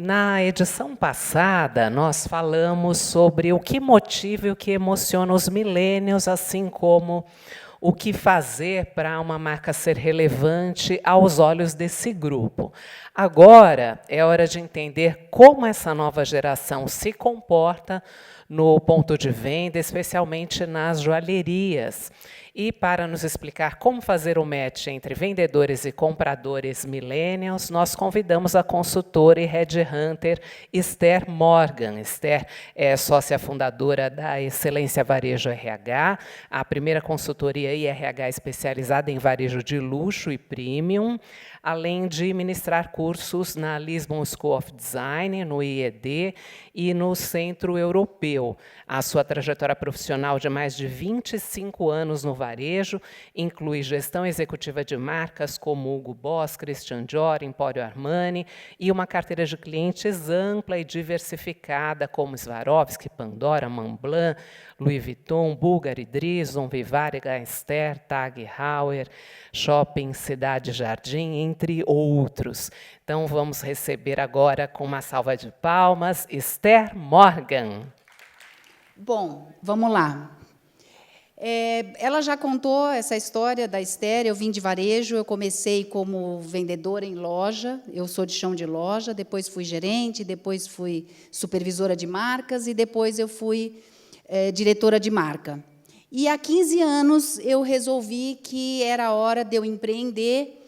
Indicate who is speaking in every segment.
Speaker 1: Na edição passada, nós falamos sobre o que motiva e o que emociona os millennials, assim como o que fazer para uma marca ser relevante aos olhos desse grupo. Agora é hora de entender como essa nova geração se comporta no ponto de venda, especialmente nas joalherias. E para nos explicar como fazer o match entre vendedores e compradores millennials, nós convidamos a consultora e headhunter Esther Morgan. Esther é sócia fundadora da Excelência Varejo RH, a primeira consultoria RH especializada em varejo de luxo e premium, além de ministrar cursos na Lisbon School of Design, no IED e no Centro Europeu. A sua trajetória profissional de mais de 25 anos no varejo inclui gestão executiva de marcas como Hugo Boss, Christian Dior, Emporio Armani e uma carteira de clientes ampla e diversificada como Swarovski, Pandora, Montblanc, Louis Vuitton, Bulgari, Drizon, Vivare, Esther, Tag Heuer, Shopping Cidade Jardim, entre outros. Então, vamos receber agora, com uma salva de palmas, Esther Morgan.
Speaker 2: Bom, vamos lá. Ela já contou essa história da Esther. Eu vim de varejo, eu comecei como vendedora em loja, eu sou de chão de loja, depois fui gerente, depois fui supervisora de marcas e depois eu fui diretora de marca. E há 15 anos eu resolvi que era hora de eu empreender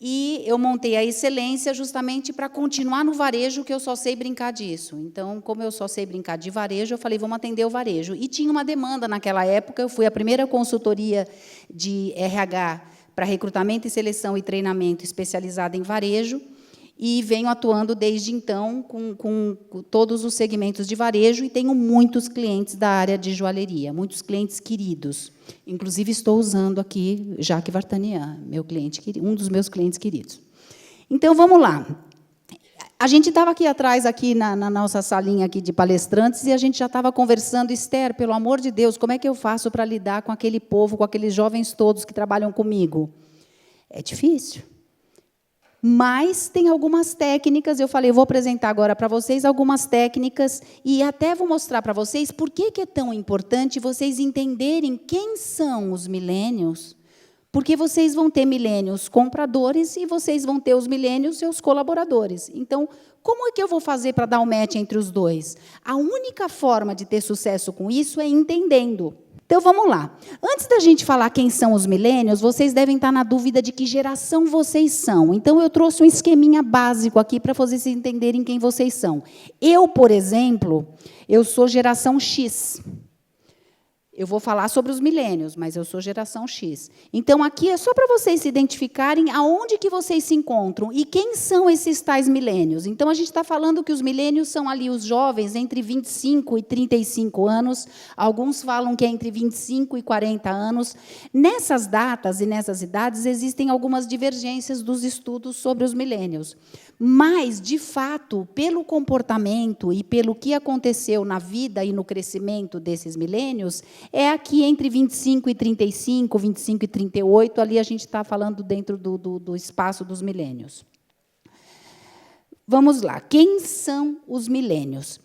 Speaker 2: e eu montei a Excelência justamente para continuar no varejo, que eu só sei brincar disso. Então, como eu só sei brincar de varejo, eu falei, vamos atender o varejo. E tinha uma demanda naquela época, eu fui a primeira consultoria de RH para recrutamento e seleção e treinamento especializada em varejo, e venho atuando desde então com todos os segmentos de varejo, e tenho muitos clientes da área de joalheria, muitos clientes queridos. Inclusive, estou usando aqui Jacques Vartanian, meu cliente, um dos meus clientes queridos. Então, vamos lá. A gente estava aqui atrás, aqui na nossa salinha aqui de palestrantes, e a gente já estava conversando, Esther, pelo amor de Deus, como é que eu faço para lidar com aquele povo, com aqueles jovens todos que trabalham comigo? É difícil. Mas tem algumas técnicas, eu falei, eu vou apresentar agora para vocês algumas técnicas e até vou mostrar para vocês por que é tão importante vocês entenderem quem são os millennials, porque vocês vão ter millennials compradores e vocês vão ter os millennials seus colaboradores. Então, como é que eu vou fazer para dar um match entre os dois? A única forma de ter sucesso com isso é entendendo. Então, vamos lá. Antes da gente falar quem são os millennials, vocês devem estar na dúvida de que geração vocês são. Então, eu trouxe um esqueminha básico aqui para vocês entenderem quem vocês são. Eu, por exemplo, eu sou geração X. Eu vou falar sobre os millennials, mas eu sou geração X. Então, aqui é só para vocês se identificarem aonde que vocês se encontram e quem são esses tais millennials. Então, a gente está falando que os millennials são ali os jovens entre 25 e 35 anos. Alguns falam que é entre 25 e 40 anos. Nessas datas e nessas idades, existem algumas divergências dos estudos sobre os millennials. Mas, de fato, pelo comportamento e pelo que aconteceu na vida e no crescimento desses millennials, é aqui entre 25 e 35, 25 e 38, ali a gente está falando dentro do espaço dos millennials. Vamos lá. Quem são os millennials?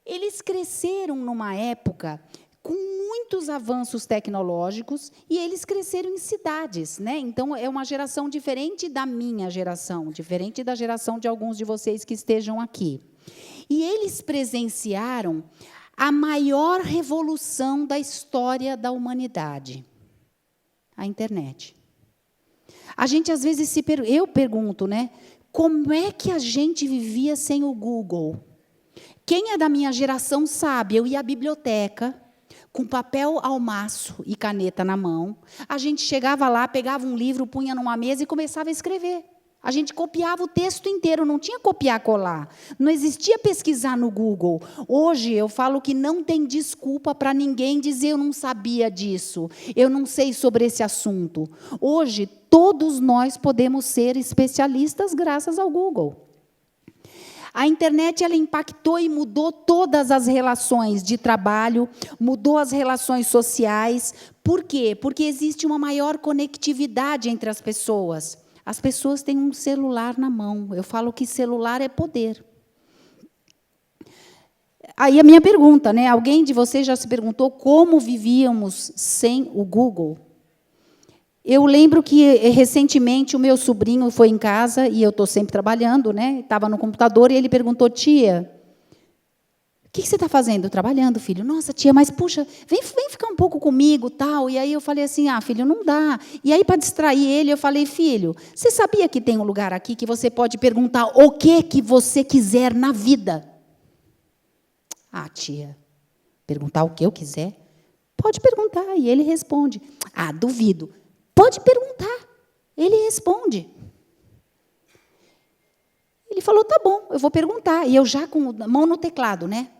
Speaker 2: Eles cresceram numa época com muitos avanços tecnológicos, e eles cresceram em cidades, né? Então, é uma geração diferente da minha geração, diferente da geração de alguns de vocês que estejam aqui. E eles presenciaram a maior revolução da história da humanidade, a internet. A gente, às vezes, eu pergunto, né? Como é que a gente vivia sem o Google? Quem é da minha geração sabe, eu ia à biblioteca, com papel ao maço e caneta na mão, a gente chegava lá, pegava um livro, punha numa mesa e começava a escrever. A gente copiava o texto inteiro, não tinha copiar, colar. Não existia pesquisar no Google. Hoje, eu falo que não tem desculpa para ninguém dizer eu não sabia disso, eu não sei sobre esse assunto. Hoje, todos nós podemos ser especialistas graças ao Google. A internet ela impactou e mudou todas as relações de trabalho, mudou as relações sociais. Por quê? Porque existe uma maior conectividade entre as pessoas. As pessoas têm um celular na mão. Eu falo que celular é poder. Aí a minha pergunta, né? Alguém de vocês já se perguntou como vivíamos sem o Google? Eu lembro que, recentemente, o meu sobrinho foi em casa, e eu estou sempre trabalhando, né? Estava no computador, e ele perguntou, tia, o que você está fazendo? Trabalhando, filho. Nossa, tia, mas, puxa, vem ficar um pouco comigo, tal. E aí eu falei assim, filho, não dá. E aí, para distrair ele, eu falei, filho, você sabia que tem um lugar aqui que você pode perguntar o que você quiser na vida? Tia, perguntar o que eu quiser? Pode perguntar, e ele responde. Duvido. Pode perguntar, ele responde. Ele falou, tá bom, eu vou perguntar. E eu já com a mão no teclado, né?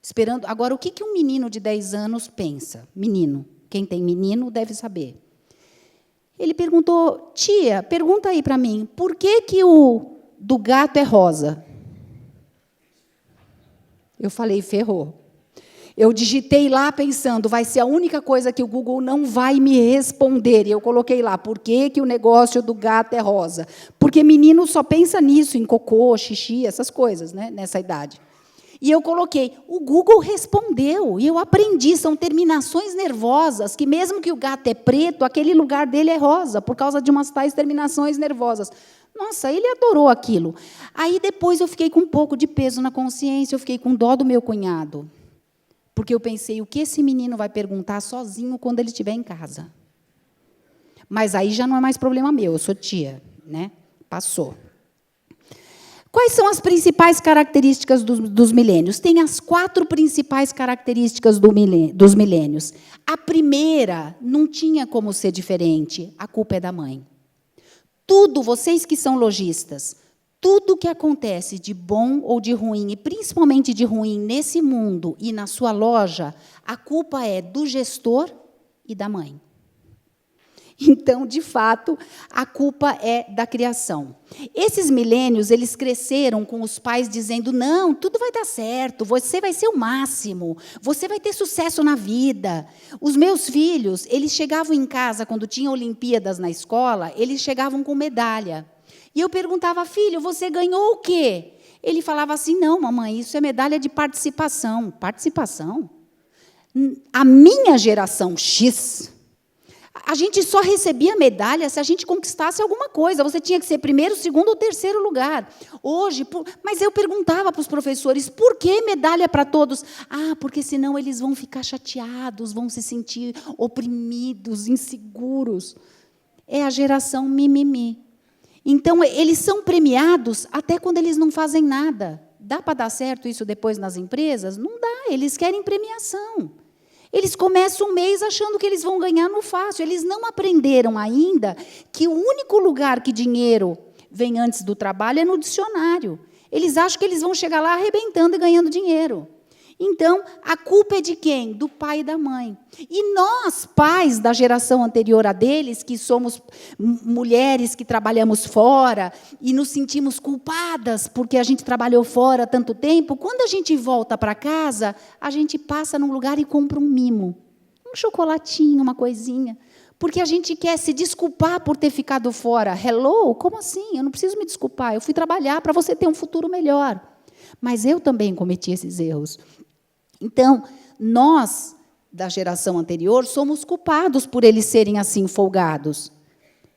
Speaker 2: Esperando. Agora, o que um menino de 10 anos pensa? Menino. Quem tem menino deve saber. Ele perguntou, tia, pergunta aí para mim, por que o do gato é rosa? Eu falei, ferrou. Eu digitei lá pensando, vai ser a única coisa que o Google não vai me responder. E eu coloquei lá, por que o negócio do gato é rosa? Porque menino só pensa nisso, em cocô, xixi, essas coisas, né, nessa idade. E eu coloquei, o Google respondeu, e eu aprendi, são terminações nervosas, que mesmo que o gato é preto, aquele lugar dele é rosa, por causa de umas tais terminações nervosas. Nossa, ele adorou aquilo. Aí, depois, eu fiquei com um pouco de peso na consciência, eu fiquei com dó do meu cunhado. Porque eu pensei, o que esse menino vai perguntar sozinho quando ele estiver em casa? Mas aí já não é mais problema meu, eu sou tia, né? Passou. Quais são as principais características dos milênios? Tem as 4 principais características dos milênios. A primeira, não tinha como ser diferente, a culpa é da mãe. Tudo, vocês que são lojistas, tudo que acontece de bom ou de ruim, e principalmente de ruim nesse mundo e na sua loja, a culpa é do gestor e da mãe. Então, de fato, a culpa é da criação. Esses milênios, eles cresceram com os pais dizendo, não, tudo vai dar certo, você vai ser o máximo, você vai ter sucesso na vida. Os meus filhos, eles chegavam em casa, quando tinha Olimpíadas na escola, eles chegavam com medalha. E eu perguntava, filho, você ganhou o quê? Ele falava assim, não, mamãe, isso é medalha de participação. Participação? A minha geração X, a gente só recebia medalha se a gente conquistasse alguma coisa. Você tinha que ser primeiro, segundo ou terceiro lugar. Hoje, mas eu perguntava para os professores, por que medalha para todos? Porque senão eles vão ficar chateados, vão se sentir oprimidos, inseguros. É a geração mimimi. Então, eles são premiados até quando eles não fazem nada. Dá para dar certo isso depois nas empresas? Não dá, eles querem premiação. Eles começam o mês achando que eles vão ganhar no fácil. Eles não aprenderam ainda que o único lugar que dinheiro vem antes do trabalho é no dicionário. Eles acham que eles vão chegar lá arrebentando e ganhando dinheiro. Então, a culpa é de quem? Do pai e da mãe. E nós, pais da geração anterior a deles, que somos mulheres que trabalhamos fora e nos sentimos culpadas porque a gente trabalhou fora tanto tempo, quando a gente volta para casa, a gente passa num lugar e compra um mimo. Um chocolatinho, uma coisinha. Porque a gente quer se desculpar por ter ficado fora. Hello? Como assim? Eu não preciso me desculpar. Eu fui trabalhar para você ter um futuro melhor. Mas eu também cometi esses erros. Então, nós, da geração anterior, somos culpados por eles serem assim folgados.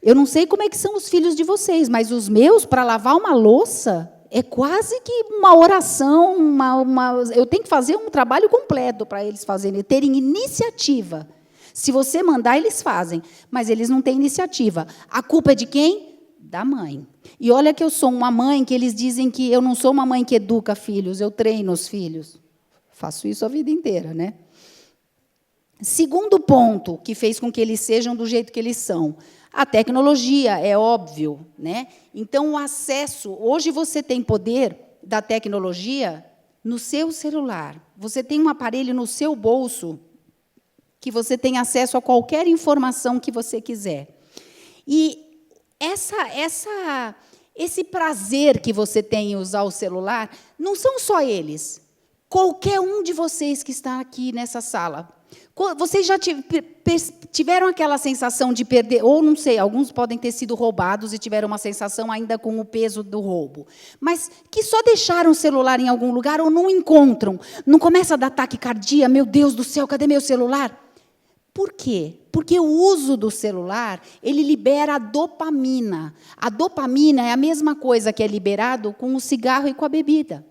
Speaker 2: Eu não sei como é que são os filhos de vocês, mas os meus, para lavar uma louça, é quase que uma oração, eu tenho que fazer um trabalho completo para eles fazerem, terem iniciativa. Se você mandar, eles fazem, mas eles não têm iniciativa. A culpa é de quem? Da mãe. E olha que eu sou uma mãe que eles dizem que eu não sou uma mãe que educa filhos, eu treino os filhos. Faço isso a vida inteira, né? Segundo ponto que fez com que eles sejam do jeito que eles são, a tecnologia, é óbvio, né? Então, o acesso, hoje você tem poder da tecnologia no seu celular. Você tem um aparelho no seu bolso que você tem acesso a qualquer informação que você quiser. E esse prazer que você tem em usar o celular, não são só eles. Qualquer um de vocês que está aqui nessa sala Vocês já tiveram aquela sensação de perder, ou não sei, alguns podem ter sido roubados e tiveram uma sensação ainda com o peso do roubo, mas que só deixaram o celular em algum lugar ou não encontram, não começa a dar taquicardia, meu Deus do céu, cadê meu celular? Por quê? Porque o uso do celular, ele libera a dopamina. A dopamina é a mesma coisa que é liberado com o cigarro e com a bebida.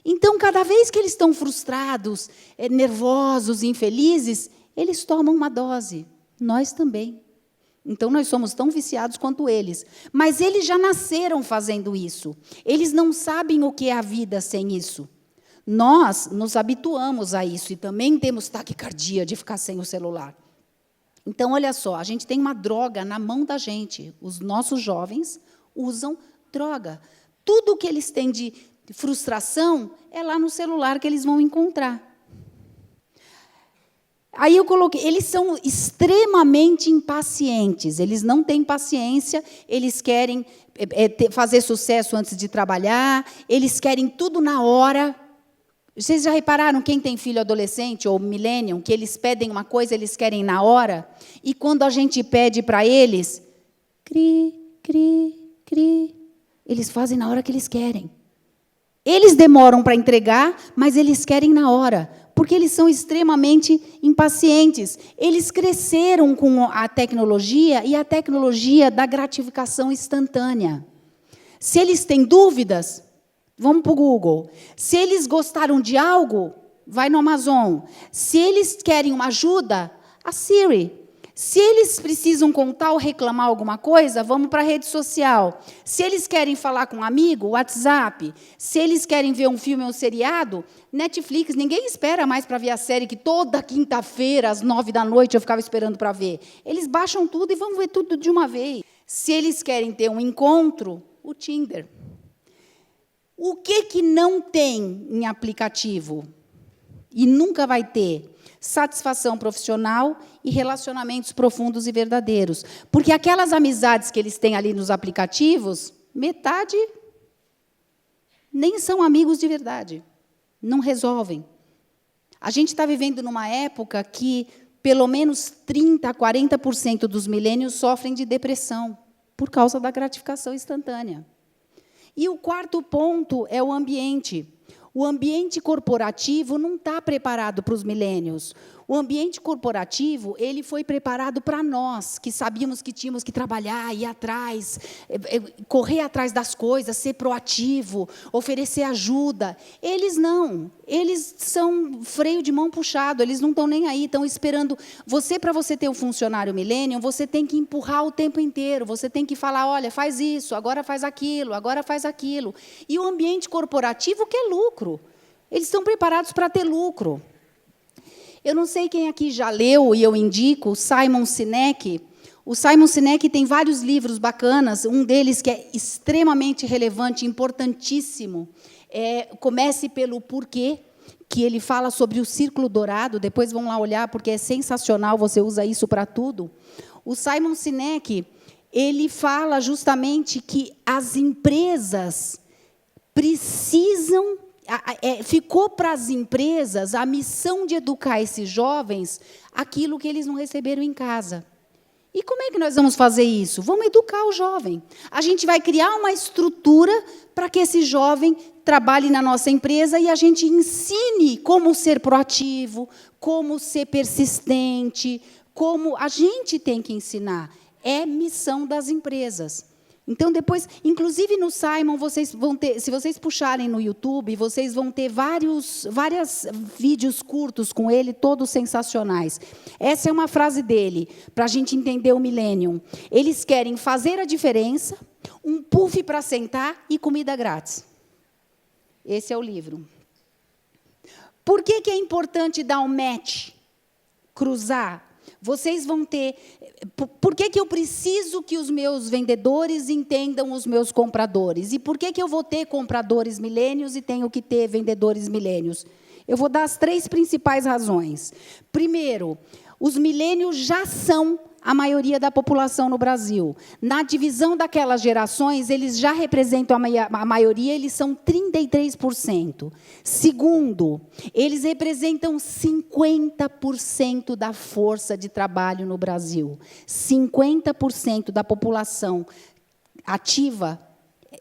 Speaker 2: Então, cada vez que eles estão frustrados, nervosos, infelizes, eles tomam uma dose. Nós também. Então, nós somos tão viciados quanto eles. Mas eles já nasceram fazendo isso. Eles não sabem o que é a vida sem isso. Nós nos habituamos a isso e também temos taquicardia de ficar sem o celular. Então, olha só, a gente tem uma droga na mão da gente. Os nossos jovens usam droga. Tudo o que eles têm de frustração é lá no celular que eles vão encontrar. Aí eu coloquei, eles são extremamente impacientes, eles não têm paciência, eles querem fazer sucesso antes de trabalhar, eles querem tudo na hora. Vocês já repararam, quem tem filho adolescente ou millennium, que eles pedem uma coisa, eles querem na hora, e quando a gente pede para eles, cri, cri, cri, eles fazem na hora que eles querem. Eles demoram para entregar, mas eles querem na hora, porque eles são extremamente impacientes. Eles cresceram com a tecnologia e a tecnologia da gratificação instantânea. Se eles têm dúvidas, vamos para o Google. Se eles gostaram de algo, vai no Amazon. Se eles querem uma ajuda, a Siri. Se eles precisam contar ou reclamar alguma coisa, vamos para a rede social. Se eles querem falar com um amigo, WhatsApp. Se eles querem ver um filme ou um seriado, Netflix. Ninguém espera mais para ver a série que toda quinta-feira, às 21h, eu ficava esperando para ver. Eles baixam tudo e vão ver tudo de uma vez. Se eles querem ter um encontro, o Tinder. O que não tem em aplicativo? E nunca vai ter? Satisfação profissional e relacionamentos profundos e verdadeiros. Porque aquelas amizades que eles têm ali nos aplicativos, metade nem são amigos de verdade. Não resolvem. A gente está vivendo numa época que pelo menos 30% a 40% dos milênios sofrem de depressão por causa da gratificação instantânea. E o quarto ponto é o ambiente. O ambiente corporativo não está preparado para os milênios. O ambiente corporativo ele foi preparado para nós, que sabíamos que tínhamos que trabalhar, ir atrás, correr atrás das coisas, ser proativo, oferecer ajuda. Eles não. Eles são freio de mão puxado, eles não estão nem aí, estão esperando. Para você ter um funcionário milênio, você tem que empurrar o tempo inteiro, você tem que falar, olha, faz isso, agora faz aquilo, agora faz aquilo. E o ambiente corporativo quer lucro. Eles estão preparados para ter lucro. Eu não sei quem aqui já leu, e eu indico, Simon Sinek. O Simon Sinek tem vários livros bacanas, um deles que é extremamente relevante, importantíssimo. Comece pelo Porquê, que ele fala sobre o círculo dourado, depois vão lá olhar, porque é sensacional, você usa isso para tudo. O Simon Sinek, ele fala justamente que as empresas precisam... ficou para as empresas a missão de educar esses jovens aquilo que eles não receberam em casa. E como é que nós vamos fazer isso? Vamos educar o jovem. A gente vai criar uma estrutura para que esse jovem trabalhe na nossa empresa e a gente ensine como ser proativo, como ser persistente, como a gente tem que ensinar. É missão das empresas. Então, depois, inclusive no Simon, vocês vão ter, se vocês puxarem no YouTube, vocês vão ter vários vídeos curtos com ele, todos sensacionais. Essa é uma frase dele, para a gente entender o millennium. Eles querem fazer a diferença, um puff para sentar e comida grátis. Esse é o livro. Por que é importante dar um match? Cruzar? Vocês vão ter... Por que eu preciso que os meus vendedores entendam os meus compradores? E por que eu vou ter compradores milênios e tenho que ter vendedores milênios? Eu vou dar as 3 principais razões. Primeiro, os milênios já são a maioria da população no Brasil. Na divisão daquelas gerações, eles já representam a maioria, eles são 33%. Segundo, eles representam 50% da força de trabalho no Brasil. 50% da população ativa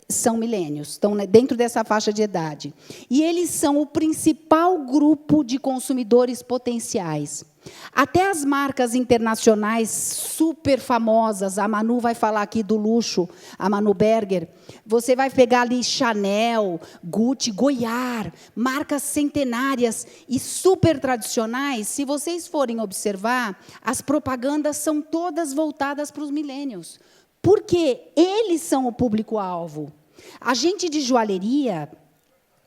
Speaker 2: são milênios, estão dentro dessa faixa de idade. E eles são o principal grupo de consumidores potenciais. Até as marcas internacionais super famosas, a Manu vai falar aqui do luxo, a Manu Berger, você vai pegar ali Chanel, Gucci, Goiás, marcas centenárias e super tradicionais, se vocês forem observar, as propagandas são todas voltadas para os milênios, porque eles são o público-alvo. A gente de joalheria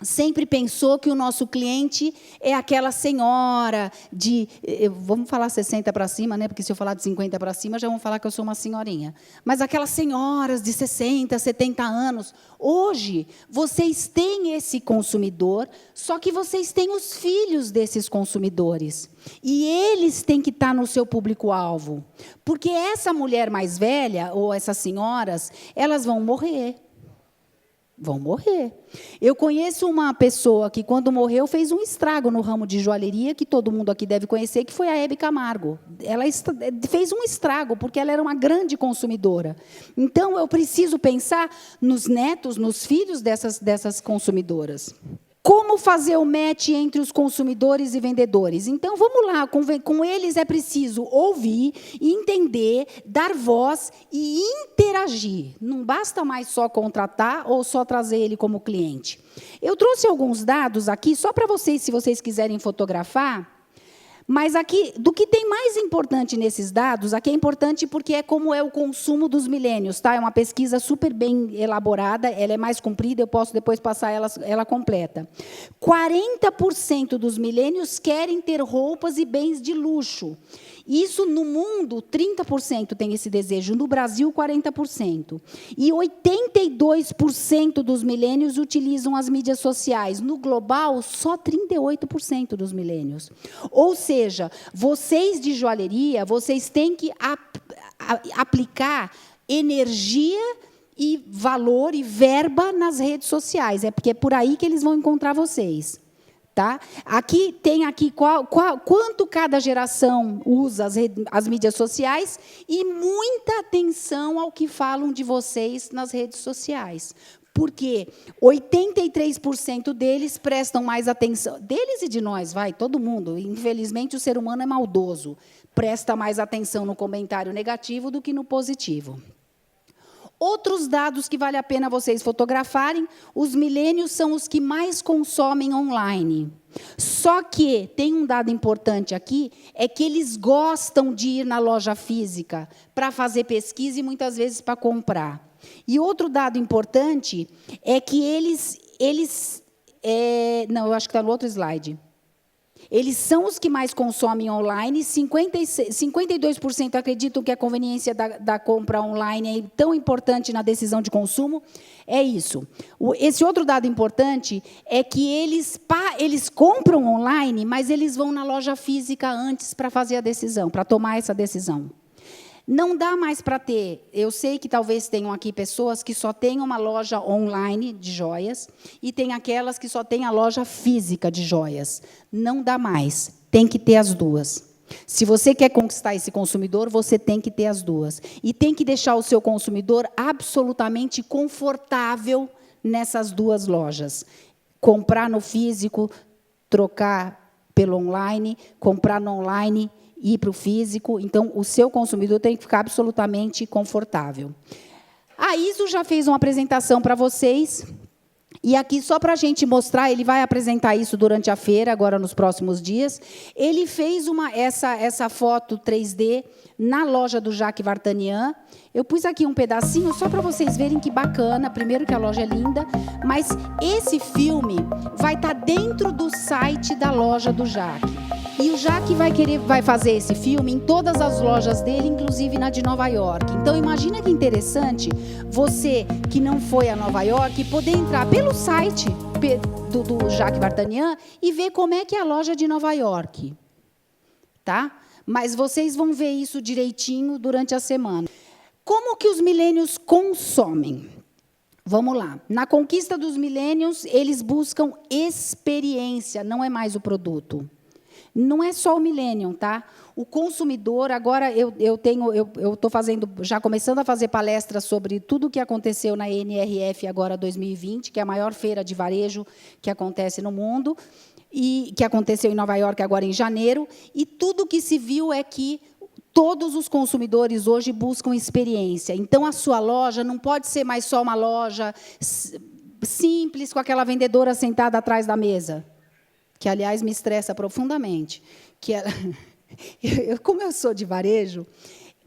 Speaker 2: sempre pensou que o nosso cliente é aquela senhora de... Vamos falar 60 para cima, né? Porque se eu falar de 50 para cima, já vão falar que eu sou uma senhorinha. Mas aquelas senhoras de 60, 70 anos. Hoje, vocês têm esse consumidor, só que vocês têm os filhos desses consumidores. E eles têm que estar no seu público-alvo. Porque essa mulher mais velha, ou essas senhoras, elas vão morrer. Vão morrer. Eu conheço uma pessoa que, quando morreu, fez um estrago no ramo de joalheria, que todo mundo aqui deve conhecer, que foi a Hebe Camargo. Ela fez um estrago, porque ela era uma grande consumidora. Então, eu preciso pensar nos netos, nos filhos dessas consumidoras. Como fazer o match entre os consumidores e vendedores? Então, vamos lá, com eles é preciso ouvir, entender, dar voz e interagir. Não basta mais só contratar ou só trazer ele como cliente. Eu trouxe alguns dados aqui, só para vocês, se vocês quiserem fotografar. Mas aqui, do que tem mais importante nesses dados, aqui é importante porque é como é o consumo dos milênios, tá? É uma pesquisa super bem elaborada, ela é mais comprida, eu posso depois passar ela completa. 40% dos milênios querem ter roupas e bens de luxo. Isso, no mundo, 30% tem esse desejo. No Brasil, 40%. E 82% dos milênios utilizam as mídias sociais. No global, só 38% dos milênios. Ou seja, vocês de joalheria, vocês têm que aplicar energia e valor e verba nas redes sociais. É porque é por aí que eles vão encontrar vocês. Tá? Aqui tem quanto cada geração usa as mídias sociais e muita atenção ao que falam de vocês nas redes sociais. Porque 83% deles prestam mais atenção, deles e de nós, todo mundo, infelizmente o ser humano é maldoso, presta mais atenção no comentário negativo do que no positivo. Outros dados que vale a pena vocês fotografarem, os milênios são os que mais consomem online. Só que tem um dado importante aqui, é que eles gostam de ir na loja física para fazer pesquisa e, muitas vezes, para comprar. E outro dado importante é que não, eu acho que está no outro slide. Eles são os que mais consomem online, 52% acreditam que a conveniência da compra online é tão importante na decisão de consumo. É isso. Esse outro dado importante é que eles compram online, mas eles vão na loja física antes para fazer a decisão, para tomar essa decisão. Não dá mais para ter. Eu sei que talvez tenham aqui pessoas que só têm uma loja online de joias e tem aquelas que só têm a loja física de joias. Não dá mais. Tem que ter as duas. Se você quer conquistar esse consumidor, você tem que ter as duas. E tem que deixar o seu consumidor absolutamente confortável nessas duas lojas. Comprar no físico, trocar pelo online, comprar no online, ir para o físico. Então, o seu consumidor tem que ficar absolutamente confortável. A ISO já fez uma apresentação para vocês. E aqui, só para a gente mostrar, ele vai apresentar isso durante a feira, agora nos próximos dias. Ele fez essa foto 3D na loja do Jacques Vartanian. Eu pus aqui um pedacinho só para vocês verem que bacana. Primeiro que a loja é linda, mas esse filme vai estar dentro do site da loja do Jacques. E o Jacques vai fazer esse filme em todas as lojas dele, inclusive na de Nova York. Então, imagina que interessante você, que não foi a Nova York, poder entrar pelo site do Jacques Vartanian e ver como é que é a loja de Nova York. Tá? mas vocês vão ver isso direitinho durante a semana. Como que os milênios consomem? Vamos lá. Na conquista dos milênios, eles buscam experiência, não é mais o produto. Não é só o millennium, tá? O consumidor, agora eu estou já começando a fazer palestras sobre tudo o que aconteceu na NRF agora 2020, que é a maior feira de varejo que acontece no mundo, e que aconteceu em Nova York agora em janeiro, e tudo que se viu é que todos os consumidores hoje buscam experiência. Então, a sua loja não pode ser mais só uma loja simples, com aquela vendedora sentada atrás da mesa, que, aliás, me estressa profundamente. Como eu sou de varejo,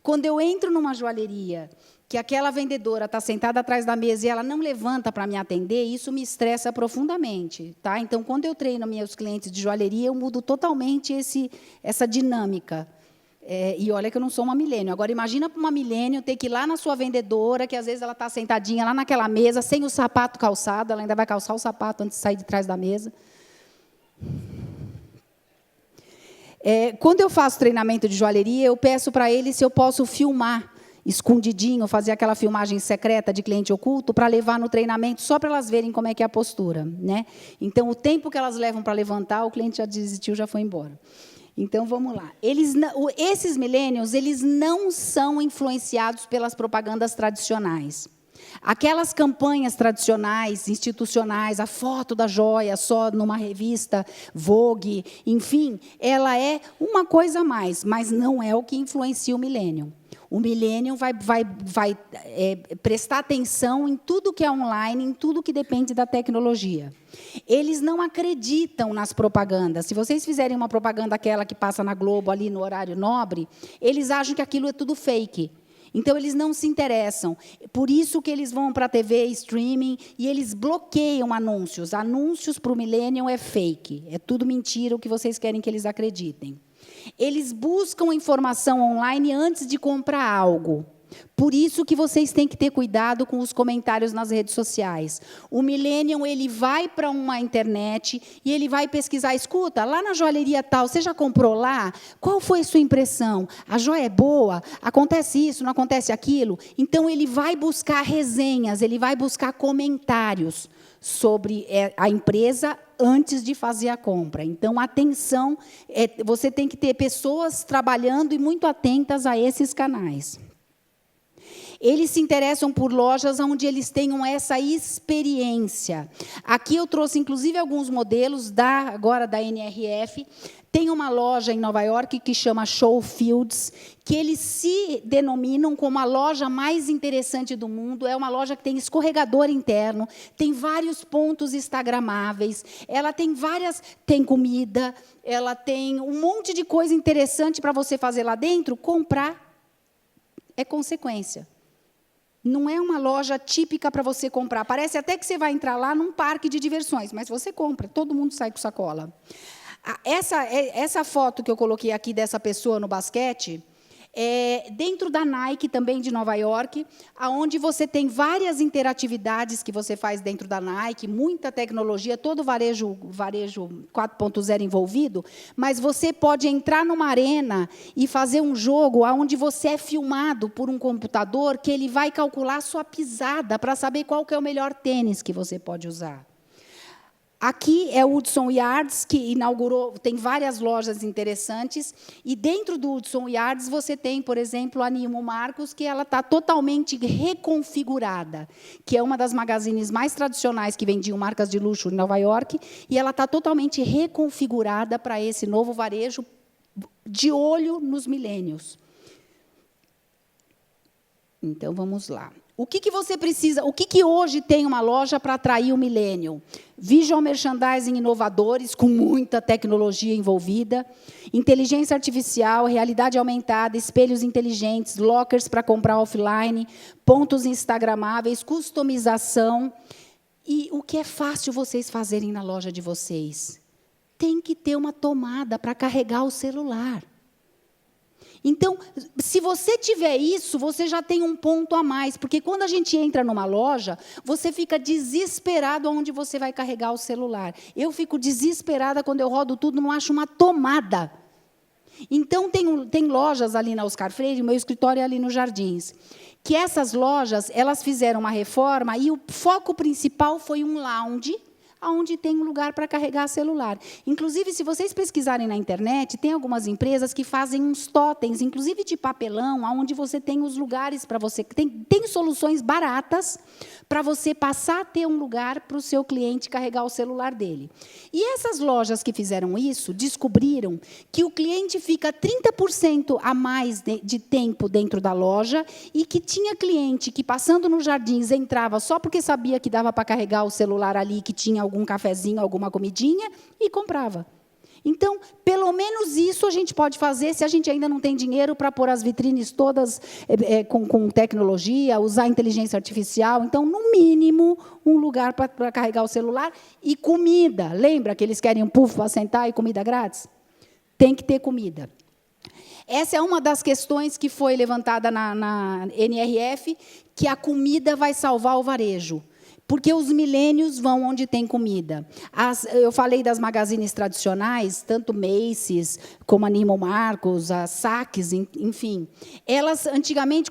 Speaker 2: quando eu entro numa joalheria, que aquela vendedora está sentada atrás da mesa e ela não levanta para me atender, isso me estressa profundamente. Tá? Então, quando eu treino meus clientes de joalheria, eu mudo totalmente essa dinâmica. E olha que eu não sou uma milênio. Agora, imagina para uma milênio ter que ir lá na sua vendedora, que às vezes ela está sentadinha lá naquela mesa, sem o sapato calçado, ela ainda vai calçar o sapato antes de sair de trás da mesa. Quando eu faço treinamento de joalheria, eu peço para eles se eu posso filmar, escondidinho, fazer aquela filmagem secreta de cliente oculto, para levar no treinamento, só para elas verem como é que é a postura. Né? Então, o tempo que elas levam para levantar, o cliente já desistiu, já foi embora. Então, vamos lá. Esses millennials, eles não são influenciados pelas propagandas tradicionais. Aquelas campanhas tradicionais, institucionais, a foto da joia só numa revista, Vogue, enfim, ela é uma coisa a mais, mas não é o que influencia o millennium. O millennium vai prestar atenção em tudo que é online, em tudo que depende da tecnologia. Eles não acreditam nas propagandas. Se vocês fizerem uma propaganda aquela que passa na Globo, ali no horário nobre, eles acham que aquilo é tudo fake. Então, eles não se interessam. Por isso que eles vão para a TV, streaming, e eles bloqueiam anúncios. Anúncios para o millennial é fake. É tudo mentira o que vocês querem que eles acreditem. Eles buscam informação online antes de comprar algo. Por isso que vocês têm que ter cuidado com os comentários nas redes sociais. O millennial, ele vai para uma internet e ele vai pesquisar. Escuta, lá na joalheria tal, você já comprou lá? Qual foi a sua impressão? A joia é boa? Acontece isso, não acontece aquilo? Então, ele vai buscar resenhas, ele vai buscar comentários sobre a empresa antes de fazer a compra. Então, atenção, você tem que ter pessoas trabalhando e muito atentas a esses canais. Eles se interessam por lojas onde eles tenham essa experiência. Aqui eu trouxe, inclusive, alguns modelos agora da NRF. Tem uma loja em Nova York que chama Showfields, que eles se denominam como a loja mais interessante do mundo. É uma loja que tem escorregador interno, tem vários pontos instagramáveis, ela tem comida, ela tem um monte de coisa interessante para você fazer lá dentro. Comprar é consequência. Não é uma loja típica para você comprar. Parece até que você vai entrar lá num parque de diversões, mas você compra, todo mundo sai com sacola. Essa foto que eu coloquei aqui dessa pessoa no basquete, dentro da Nike, também de Nova York, onde você tem várias interatividades que você faz dentro da Nike, muita tecnologia, todo varejo 4.0 envolvido, mas você pode entrar numa arena e fazer um jogo onde você é filmado por um computador que ele vai calcular a sua pisada para saber qual que é o melhor tênis que você pode usar. Aqui é o Hudson Yards, que inaugurou, tem várias lojas interessantes, e dentro do Hudson Yards você tem, por exemplo, a Nimo Marcos, que ela está totalmente reconfigurada, que é uma das magazines mais tradicionais que vendiam marcas de luxo em Nova York, e ela está totalmente reconfigurada para esse novo varejo, de olho nos milênios. Então, vamos lá. O que você precisa? O que hoje tem uma loja para atrair o millennial? Visual merchandising inovadores, com muita tecnologia envolvida, inteligência artificial, realidade aumentada, espelhos inteligentes, lockers para comprar offline, pontos instagramáveis, customização. E o que é fácil vocês fazerem na loja de vocês? Tem que ter uma tomada para carregar o celular. Então, se você tiver isso, você já tem um ponto a mais, porque quando a gente entra numa loja, você fica desesperado onde você vai carregar o celular. Eu fico desesperada quando eu rodo tudo, não acho uma tomada. Então, tem lojas ali na Oscar Freire, meu escritório é ali nos Jardins, que essas lojas, elas fizeram uma reforma e o foco principal foi um lounge, onde tem um lugar para carregar celular. Inclusive, se vocês pesquisarem na internet, tem algumas empresas que fazem uns totens, inclusive de papelão, onde você tem os lugares para você... Tem soluções baratas para você passar a ter um lugar para o seu cliente carregar o celular dele. E essas lojas que fizeram isso, descobriram que o cliente fica 30% a mais de tempo dentro da loja e que tinha cliente que, passando nos Jardins, entrava só porque sabia que dava para carregar o celular ali, que tinha algum cafezinho, alguma comidinha, e comprava. Então, pelo menos isso a gente pode fazer se a gente ainda não tem dinheiro para pôr as vitrines todas com tecnologia, usar inteligência artificial. Então, no mínimo, um lugar para carregar o celular e comida. Lembra que eles querem um puff para sentar e comida grátis? Tem que ter comida. Essa é uma das questões que foi levantada na NRF, que a comida vai salvar o varejo. Porque os milênios vão onde tem comida. Eu falei das magazines tradicionais, tanto Macy's, como a Neiman Marcus, a Saks, enfim. Elas, antigamente,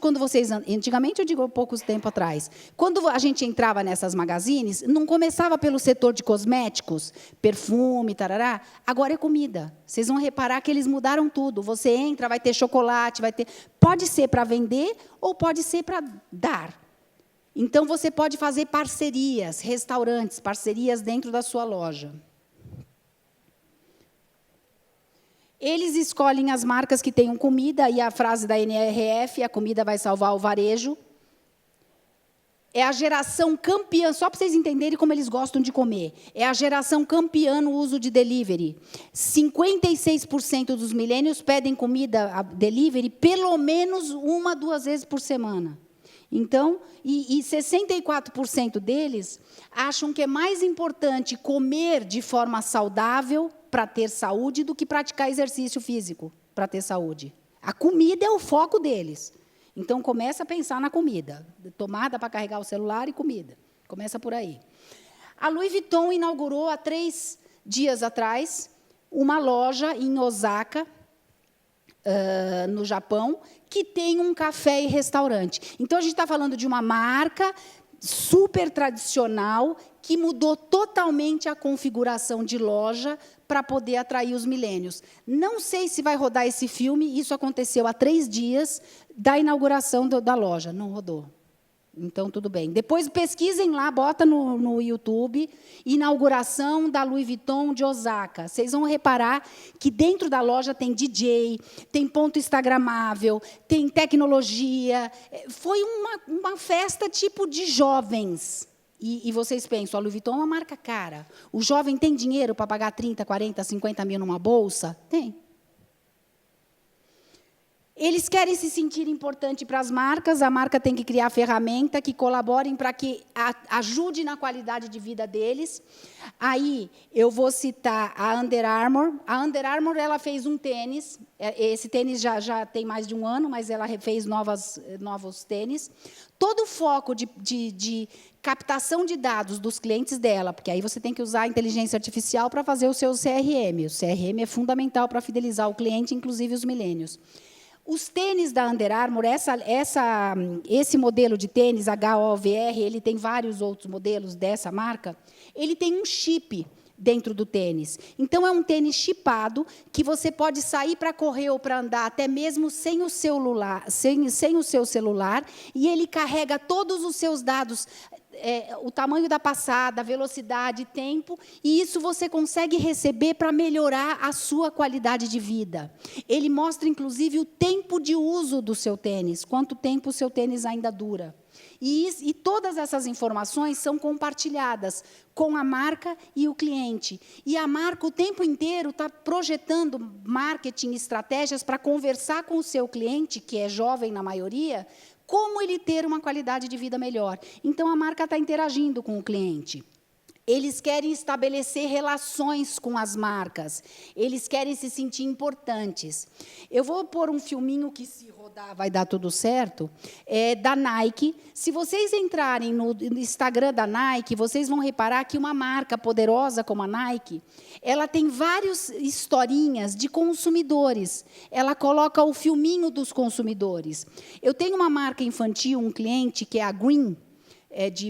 Speaker 2: Antigamente, eu digo poucos tempo atrás. Quando a gente entrava nessas magazines, não começava pelo setor de cosméticos, perfume, tarará. Agora é comida. Vocês vão reparar que eles mudaram tudo. Você entra, vai ter chocolate, vai ter... Pode ser para vender ou pode ser para dar. Então, você pode fazer parcerias, restaurantes, parcerias dentro da sua loja. Eles escolhem as marcas que tenham comida, e a frase da NRF, a comida vai salvar o varejo. É a geração campeã, só para vocês entenderem como eles gostam de comer, é a geração campeã no uso de delivery. 56% dos milênios pedem comida a delivery pelo menos 1, 2 vezes por semana. Então, 64% deles acham que é mais importante comer de forma saudável para ter saúde do que praticar exercício físico para ter saúde. A comida é o foco deles. Então, começa a pensar na comida. Tomada para carregar o celular e comida. Começa por aí. A Louis Vuitton inaugurou, há 3 dias atrás, uma loja em Osaka, no Japão, que tem um café e restaurante. Então, a gente está falando de uma marca super tradicional que mudou totalmente a configuração de loja para poder atrair os milênios. Não sei se vai rodar esse filme, isso aconteceu há 3 dias da inauguração da loja. Não rodou. Então, tudo bem. Depois, pesquisem lá, bota no YouTube, inauguração da Louis Vuitton de Osaka. Vocês vão reparar que dentro da loja tem DJ, tem ponto instagramável, tem tecnologia. Foi uma festa tipo de jovens. E vocês pensam, a Louis Vuitton é uma marca cara. O jovem tem dinheiro para pagar 30, 40, 50 mil numa bolsa? Tem. Eles querem se sentir importante para as marcas, a marca tem que criar ferramenta que colaborem para que ajude na qualidade de vida deles. Aí, eu vou citar a Under Armour. A Under Armour, ela fez um tênis, esse tênis já tem mais de 1 ano, mas ela fez novos tênis. Todo o foco de captação de dados dos clientes dela, porque aí você tem que usar a inteligência artificial para fazer o seu CRM. O CRM é fundamental para fidelizar o cliente, inclusive os milênios. Os tênis da Under Armour, esse modelo de tênis, HOVR, ele tem vários outros modelos dessa marca, ele tem um chip dentro do tênis. Então, é um tênis chipado que você pode sair para correr ou para andar, até mesmo sem o celular, sem o seu celular, e ele carrega todos os seus dados, o tamanho da passada, velocidade, tempo, e isso você consegue receber para melhorar a sua qualidade de vida. Ele mostra, inclusive, o tempo de uso do seu tênis, quanto tempo o seu tênis ainda dura. E todas essas informações são compartilhadas com a marca e o cliente. E a marca, o tempo inteiro, está projetando marketing, estratégias para conversar com o seu cliente, que é jovem na maioria, como ele ter uma qualidade de vida melhor. Então, a marca está interagindo com o cliente. Eles querem estabelecer relações com as marcas. Eles querem se sentir importantes. Eu vou pôr um filminho que, se rodar, vai dar tudo certo, da Nike. Se vocês entrarem no Instagram da Nike, vocês vão reparar que uma marca poderosa como a Nike, ela tem várias historinhas de consumidores. Ela coloca o filminho dos consumidores. Eu tenho uma marca infantil, um cliente, que é a Green,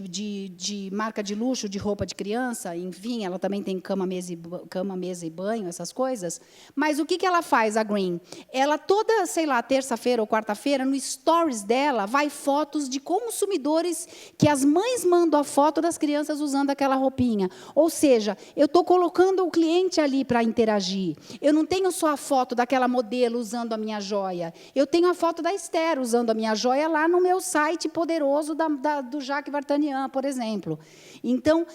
Speaker 2: de marca de luxo, de roupa de criança, enfim, ela também tem cama, mesa e banho, essas coisas. Mas o que ela faz, a Green? Ela, toda, sei lá, terça-feira ou quarta-feira, no stories dela, vai fotos de consumidores que as mães mandam a foto das crianças usando aquela roupinha. Ou seja, eu estou colocando o cliente ali para interagir. Eu não tenho só a foto daquela modelo usando a minha joia. Eu tenho a foto da Esther usando a minha joia lá no meu site poderoso do Jacques Vartanian, por exemplo. Então,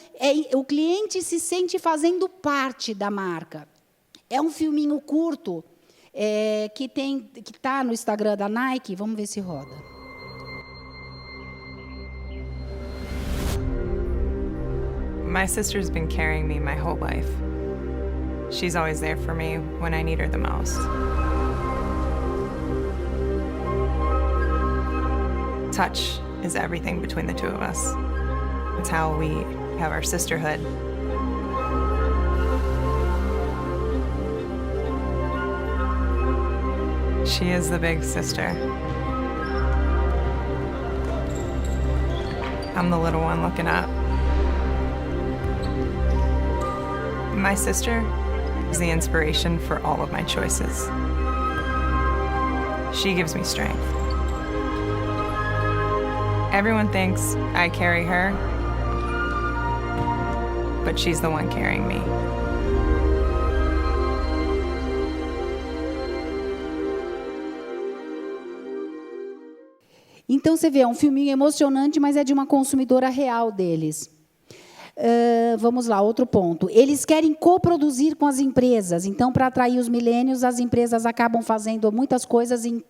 Speaker 2: o cliente se sente fazendo parte da marca. É um filminho curto que está no Instagram da Nike. Vamos ver se roda.
Speaker 3: My sister's been carrying me my whole life. She's always there for me when I need her the most. Touch is everything between the two of us. It's how we have our sisterhood. She is the big sister. I'm the little one looking up. My sister is the inspiration for all of my choices. She gives me strength. Everyone thinks I carry her, but she's the one carrying me.
Speaker 2: Então, você vê, é um filminho emocionante, mas é de uma consumidora real deles. Vamos lá, outro ponto. Eles querem coproduzir com as empresas. Então, para atrair os milênios, as empresas acabam fazendo muitas coisas em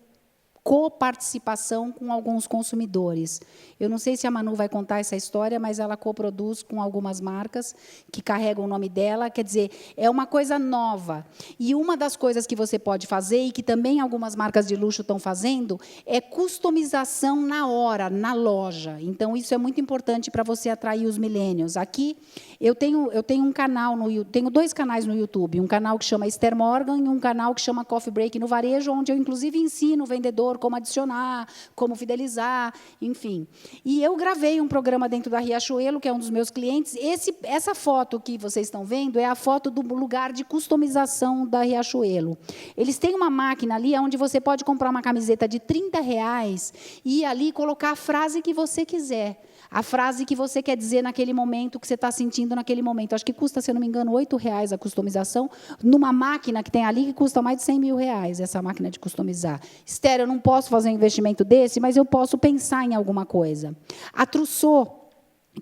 Speaker 2: coparticipação com alguns consumidores. Eu não sei se a Manu vai contar essa história, mas ela coproduz com algumas marcas que carregam o nome dela. Quer dizer, é uma coisa nova. E uma das coisas que você pode fazer, e que também algumas marcas de luxo estão fazendo, é customização na hora, na loja. Então, isso é muito importante para você atrair os milênios. Aqui, eu tenho um canal, tenho 2 canais no YouTube. Um canal que chama Esther Morgan e um canal que chama Coffee Break no Varejo, onde eu, inclusive, ensino o vendedor como adicionar, como fidelizar, enfim. E eu gravei um programa dentro da Riachuelo, que é um dos meus clientes. Essa foto que vocês estão vendo é a foto do lugar de customização da Riachuelo. Eles têm uma máquina ali onde você pode comprar uma camiseta de R$30 e ir ali colocar a frase que você quiser. A frase que você quer dizer naquele momento, que você está sentindo naquele momento. Acho que custa, se eu não me engano, R$8 a customização, numa máquina que tem ali que custa mais de R$100 mil, essa máquina de customizar. Esther, eu não posso fazer um investimento desse, mas eu posso pensar em alguma coisa. A Trousseau,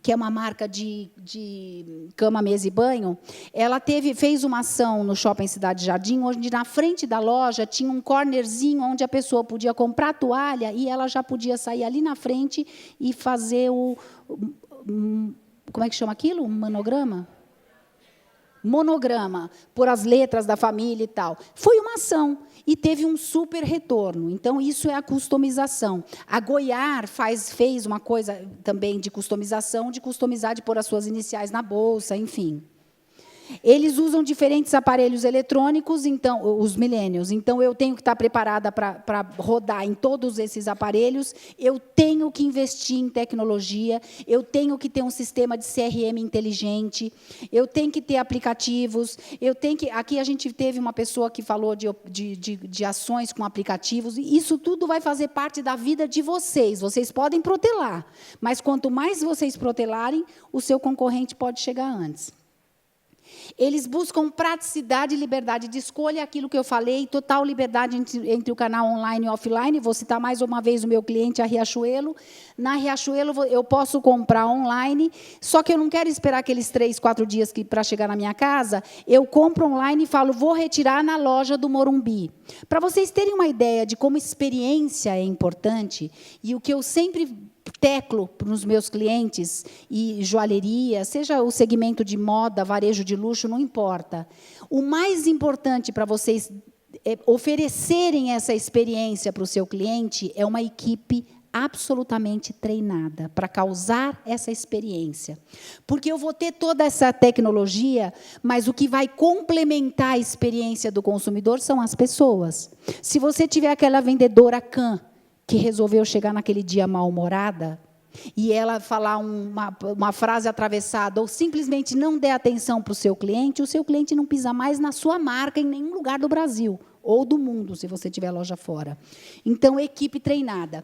Speaker 2: que é uma marca de cama, mesa e banho, ela fez uma ação no Shopping Cidade Jardim, onde, na frente da loja, tinha um cornerzinho onde a pessoa podia comprar a toalha e ela já podia sair ali na frente e fazer como é que chama aquilo? Um monograma? Monograma, por as letras da família e tal. Foi uma ação e teve um super retorno. Então, isso é a customização. A Goiás fez uma coisa também de customização, de customizar, de pôr as suas iniciais na bolsa, enfim. Eles usam diferentes aparelhos eletrônicos, então, os millennials. Então, eu tenho que estar preparada para rodar em todos esses aparelhos. Eu tenho que investir em tecnologia. Eu tenho que ter um sistema de CRM inteligente. Eu tenho que ter aplicativos. Aqui a gente teve uma pessoa que falou de ações com aplicativos. E isso tudo vai fazer parte da vida de vocês. Vocês podem protelar, mas quanto mais vocês protelarem, o seu concorrente pode chegar antes. Eles buscam praticidade e liberdade de escolha, aquilo que eu falei, total liberdade entre o canal online e offline. Vou citar mais uma vez o meu cliente, a Riachuelo. Na Riachuelo, eu posso comprar online, só que eu não quero esperar aqueles 3, 4 dias para chegar na minha casa. Eu compro online e falo, vou retirar na loja do Morumbi. Para vocês terem uma ideia de como experiência é importante, e o que eu sempre teclo para os meus clientes, e joalheria, seja o segmento de moda, varejo de luxo, não importa. O mais importante para vocês oferecerem essa experiência para o seu cliente é uma equipe absolutamente treinada para causar essa experiência. Porque eu vou ter toda essa tecnologia, mas o que vai complementar a experiência do consumidor são as pessoas. Se você tiver aquela vendedora can que resolveu chegar naquele dia mal-humorada, e ela falar uma frase atravessada, ou simplesmente não der atenção para o seu cliente não pisa mais na sua marca em nenhum lugar do Brasil, ou do mundo, se você tiver loja fora. Então, equipe treinada.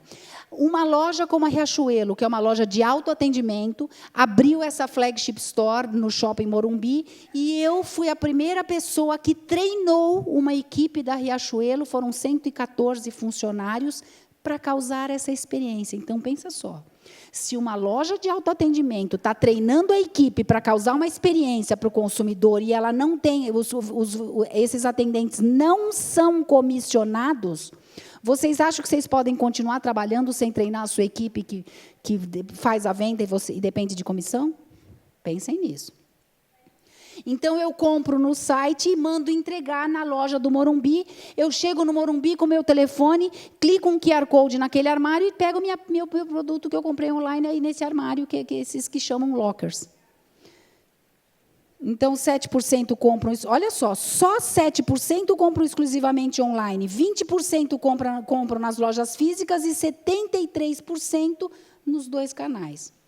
Speaker 2: Uma loja como a Riachuelo, que é uma loja de autoatendimento, abriu essa flagship store no Shopping Morumbi, e eu fui a primeira pessoa que treinou uma equipe da Riachuelo, foram 114 funcionários, para causar essa experiência. Então, pensa só. Se uma loja de autoatendimento está treinando a equipe para causar uma experiência para o consumidor e ela não tem, esses atendentes não são comissionados, vocês acham que vocês podem continuar trabalhando sem treinar a sua equipe que faz a venda e depende de comissão? Pensem nisso. Então, eu compro no site e mando entregar na loja do Morumbi. Eu chego no Morumbi com o meu telefone, clico um QR Code naquele armário e pego meu produto que eu comprei online aí nesse armário, que esses que chamam lockers. Então, 7% compram... Olha só 7% compram exclusivamente online, 20% compram nas lojas físicas e 73% nos 2 canais.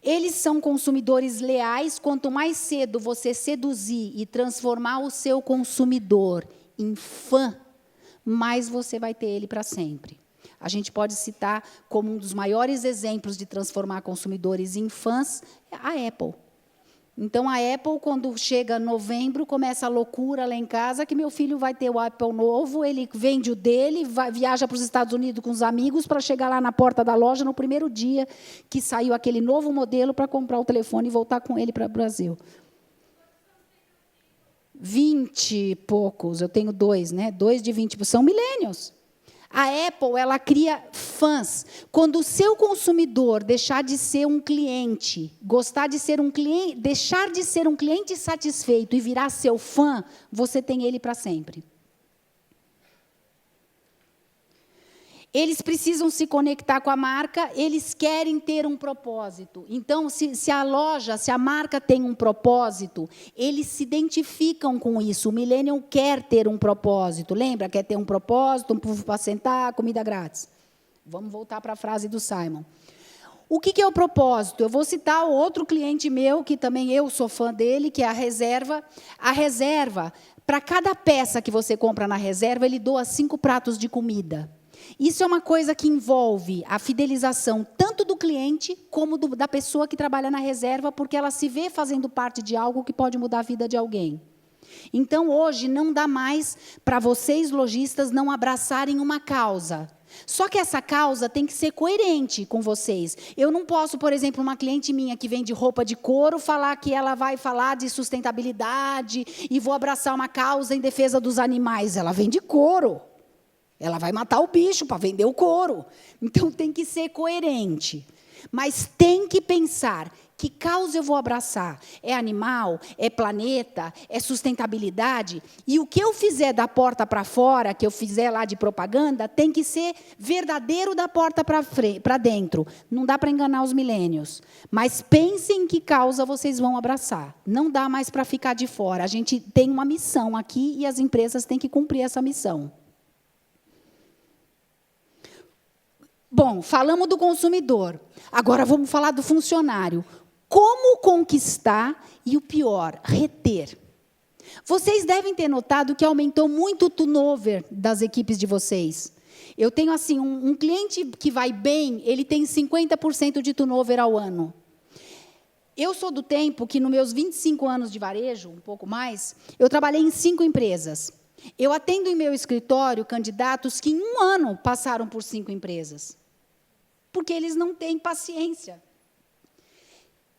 Speaker 2: Eles são consumidores leais. Quanto mais cedo você seduzir e transformar o seu consumidor em fã, mais você vai ter ele para sempre. A gente pode citar como um dos maiores exemplos de transformar consumidores em fãs a Apple. Então, a Apple, quando chega novembro, começa a loucura lá em casa, que meu filho vai ter o Apple novo, ele vende o dele, viaja para os Estados Unidos com os amigos para chegar lá na porta da loja no primeiro dia que saiu aquele novo modelo para comprar o telefone e voltar com ele para o Brasil. 20 e poucos, eu tenho 2, né? 2 de 20, são millennials. A Apple, ela cria fãs. Quando o seu consumidor deixar de ser um cliente, deixar de ser um cliente satisfeito e virar seu fã, você tem ele para sempre. Eles precisam se conectar com a marca, eles querem ter um propósito. Então, se a marca tem um propósito, eles se identificam com isso. O millennial quer ter um propósito. Lembra? Quer ter um propósito, um povo para sentar, comida grátis. Vamos voltar para a frase do Simon. O que é o propósito? Eu vou citar outro cliente meu, que também eu sou fã dele, que é a Reserva. A Reserva, para cada peça que você compra na Reserva, ele doa 5 pratos de comida. Isso é uma coisa que envolve a fidelização tanto do cliente como da pessoa que trabalha na Reserva, porque ela se vê fazendo parte de algo que pode mudar a vida de alguém. Então, hoje, não dá mais para vocês, lojistas, não abraçarem uma causa. Só que essa causa tem que ser coerente com vocês. Eu não posso, por exemplo, uma cliente minha que vende roupa de couro, falar que ela vai falar de sustentabilidade e vou abraçar uma causa em defesa dos animais. Ela vende couro. Ela vai matar o bicho para vender o couro. Então, tem que ser coerente. Mas tem que pensar, que causa eu vou abraçar? É animal? É planeta? É sustentabilidade? E o que eu fizer da porta para fora, que eu fizer lá de propaganda, tem que ser verdadeiro da porta para dentro. Não dá para enganar os millennials. Mas pensem que causa vocês vão abraçar. Não dá mais para ficar de fora. A gente tem uma missão aqui e as empresas têm que cumprir essa missão. Bom, falamos do consumidor. Agora vamos falar do funcionário. Como conquistar e, o pior, reter. Vocês devem ter notado que aumentou muito o turnover das equipes de vocês. Eu tenho assim um cliente que vai bem, ele tem 50% de turnover ao ano. Eu sou do tempo que, nos meus 25 anos de varejo, um pouco mais, eu trabalhei em 5 empresas. Eu atendo em meu escritório candidatos que, em um ano, passaram por 5 empresas. Porque eles não têm paciência.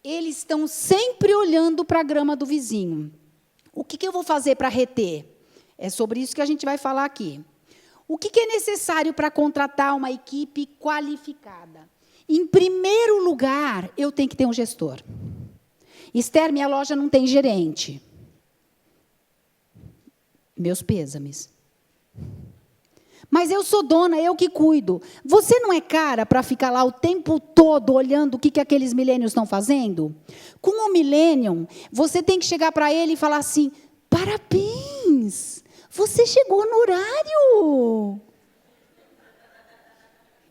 Speaker 2: Eles estão sempre olhando para a grama do vizinho. O que eu vou fazer para reter? É sobre isso que a gente vai falar aqui. O que é necessário para contratar uma equipe qualificada? Em primeiro lugar, eu tenho que ter um gestor. Esther, minha loja não tem gerente. Meus pêsames. Mas eu sou dona, eu que cuido. Você não é cara para ficar lá o tempo todo olhando o que aqueles millennials estão fazendo? Com o millennium, você tem que chegar para ele e falar assim, parabéns, você chegou no horário.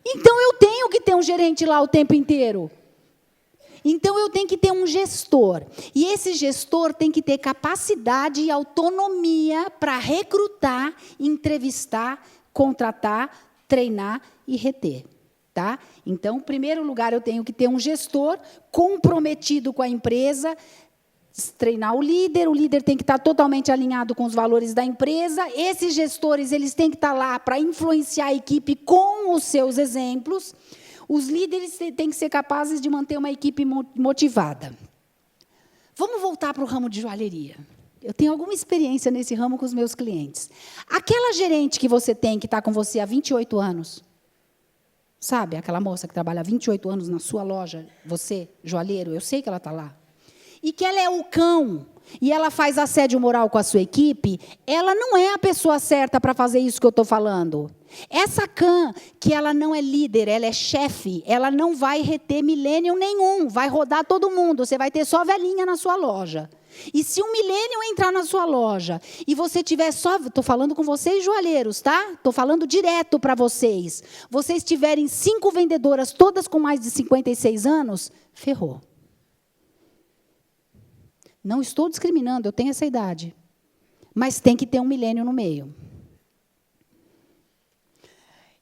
Speaker 2: Então, eu tenho que ter um gerente lá o tempo inteiro. Então, eu tenho que ter um gestor. E esse gestor tem que ter capacidade e autonomia para recrutar, entrevistar, contratar, treinar e reter. Tá? Então, em primeiro lugar, eu tenho que ter um gestor comprometido com a empresa, treinar o líder tem que estar totalmente alinhado com os valores da empresa. Esses gestores eles têm que estar lá para influenciar a equipe com os seus exemplos. Os líderes têm que ser capazes de manter uma equipe motivada. Vamos voltar para o ramo de joalheria. Eu tenho alguma experiência nesse ramo com os meus clientes. Aquela gerente que você tem, que está com você há 28 anos, sabe? Aquela moça que trabalha há 28 anos na sua loja, você, joalheiro, eu sei que ela está lá. E que ela é o cão, e ela faz assédio moral com a sua equipe, ela não é a pessoa certa para fazer isso que eu estou falando. Essa cã, que ela não é líder, ela é chefe, ela não vai reter millennium nenhum, vai rodar todo mundo, você vai ter só velhinha na sua loja. E se um millennium entrar na sua loja, e você tiver só... Estou falando com vocês, joalheiros, tá? Estou falando direto para vocês. Vocês tiverem 5 vendedoras, todas com mais de 56 anos, ferrou. Não estou discriminando, eu tenho essa idade. Mas tem que ter um millennium no meio.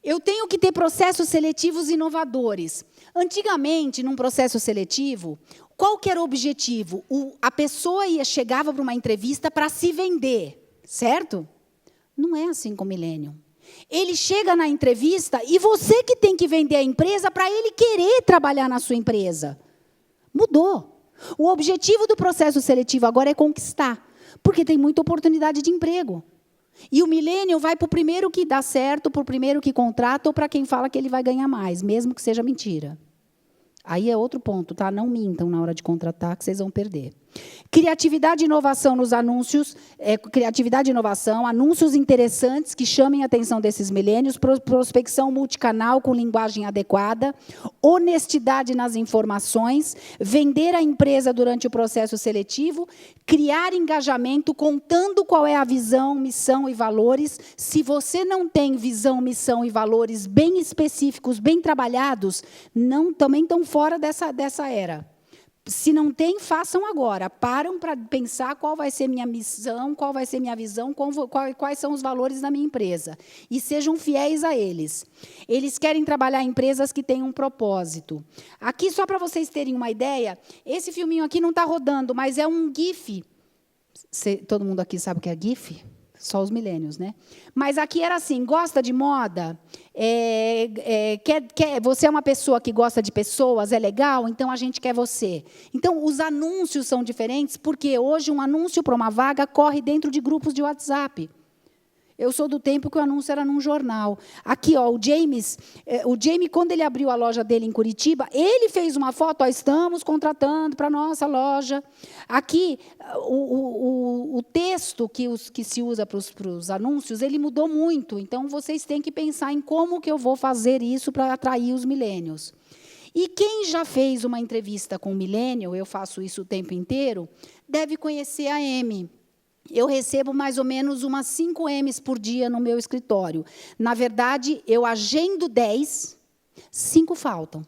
Speaker 2: Eu tenho que ter processos seletivos inovadores. Antigamente, num processo seletivo, qual que era o objetivo? A pessoa chegava para uma entrevista para se vender, certo? Não é assim com o millennium. Ele chega na entrevista e você que tem que vender a empresa para ele querer trabalhar na sua empresa. Mudou. O objetivo do processo seletivo agora é conquistar, porque tem muita oportunidade de emprego. E o millennial vai para o primeiro que dá certo, para o primeiro que contrata, ou para quem fala que ele vai ganhar mais, mesmo que seja mentira. Aí é outro ponto, tá? Não mintam na hora de contratar, que vocês vão perder. Criatividade e inovação nos anúncios, criatividade e inovação, anúncios interessantes que chamem a atenção desses milênios, prospecção multicanal com linguagem adequada, honestidade nas informações, vender a empresa durante o processo seletivo, criar engajamento contando qual é a visão, missão e valores. Se você não tem visão, missão e valores bem específicos, bem trabalhados, também estão fora dessa era. Se não tem, façam agora. Param para pensar qual vai ser minha missão, qual vai ser minha visão, quais são os valores da minha empresa. E sejam fiéis a eles. Eles querem trabalhar em empresas que têm um propósito. Aqui, só para vocês terem uma ideia, esse filminho aqui não está rodando, mas é um GIF. Todo mundo aqui sabe o que é GIF? Só os milênios, né? Mas aqui era assim, gosta de moda? Você é uma pessoa que gosta de pessoas, é legal? Então, a gente quer você. Então, os anúncios são diferentes, porque hoje um anúncio para uma vaga corre dentro de grupos de WhatsApp. Eu sou do tempo que o anúncio era num jornal. Aqui, ó, o Jamie, quando ele abriu a loja dele em Curitiba, ele fez uma foto, ó, estamos contratando para a nossa loja. Aqui, o texto que se usa para os anúncios, ele mudou muito. Então, vocês têm que pensar em como que eu vou fazer isso para atrair os milênios. E quem já fez uma entrevista com o milênio, eu faço isso o tempo inteiro, deve conhecer a Amy. Eu recebo mais ou menos umas 5 M's por dia no meu escritório. Na verdade, eu agendo 10, 5 faltam,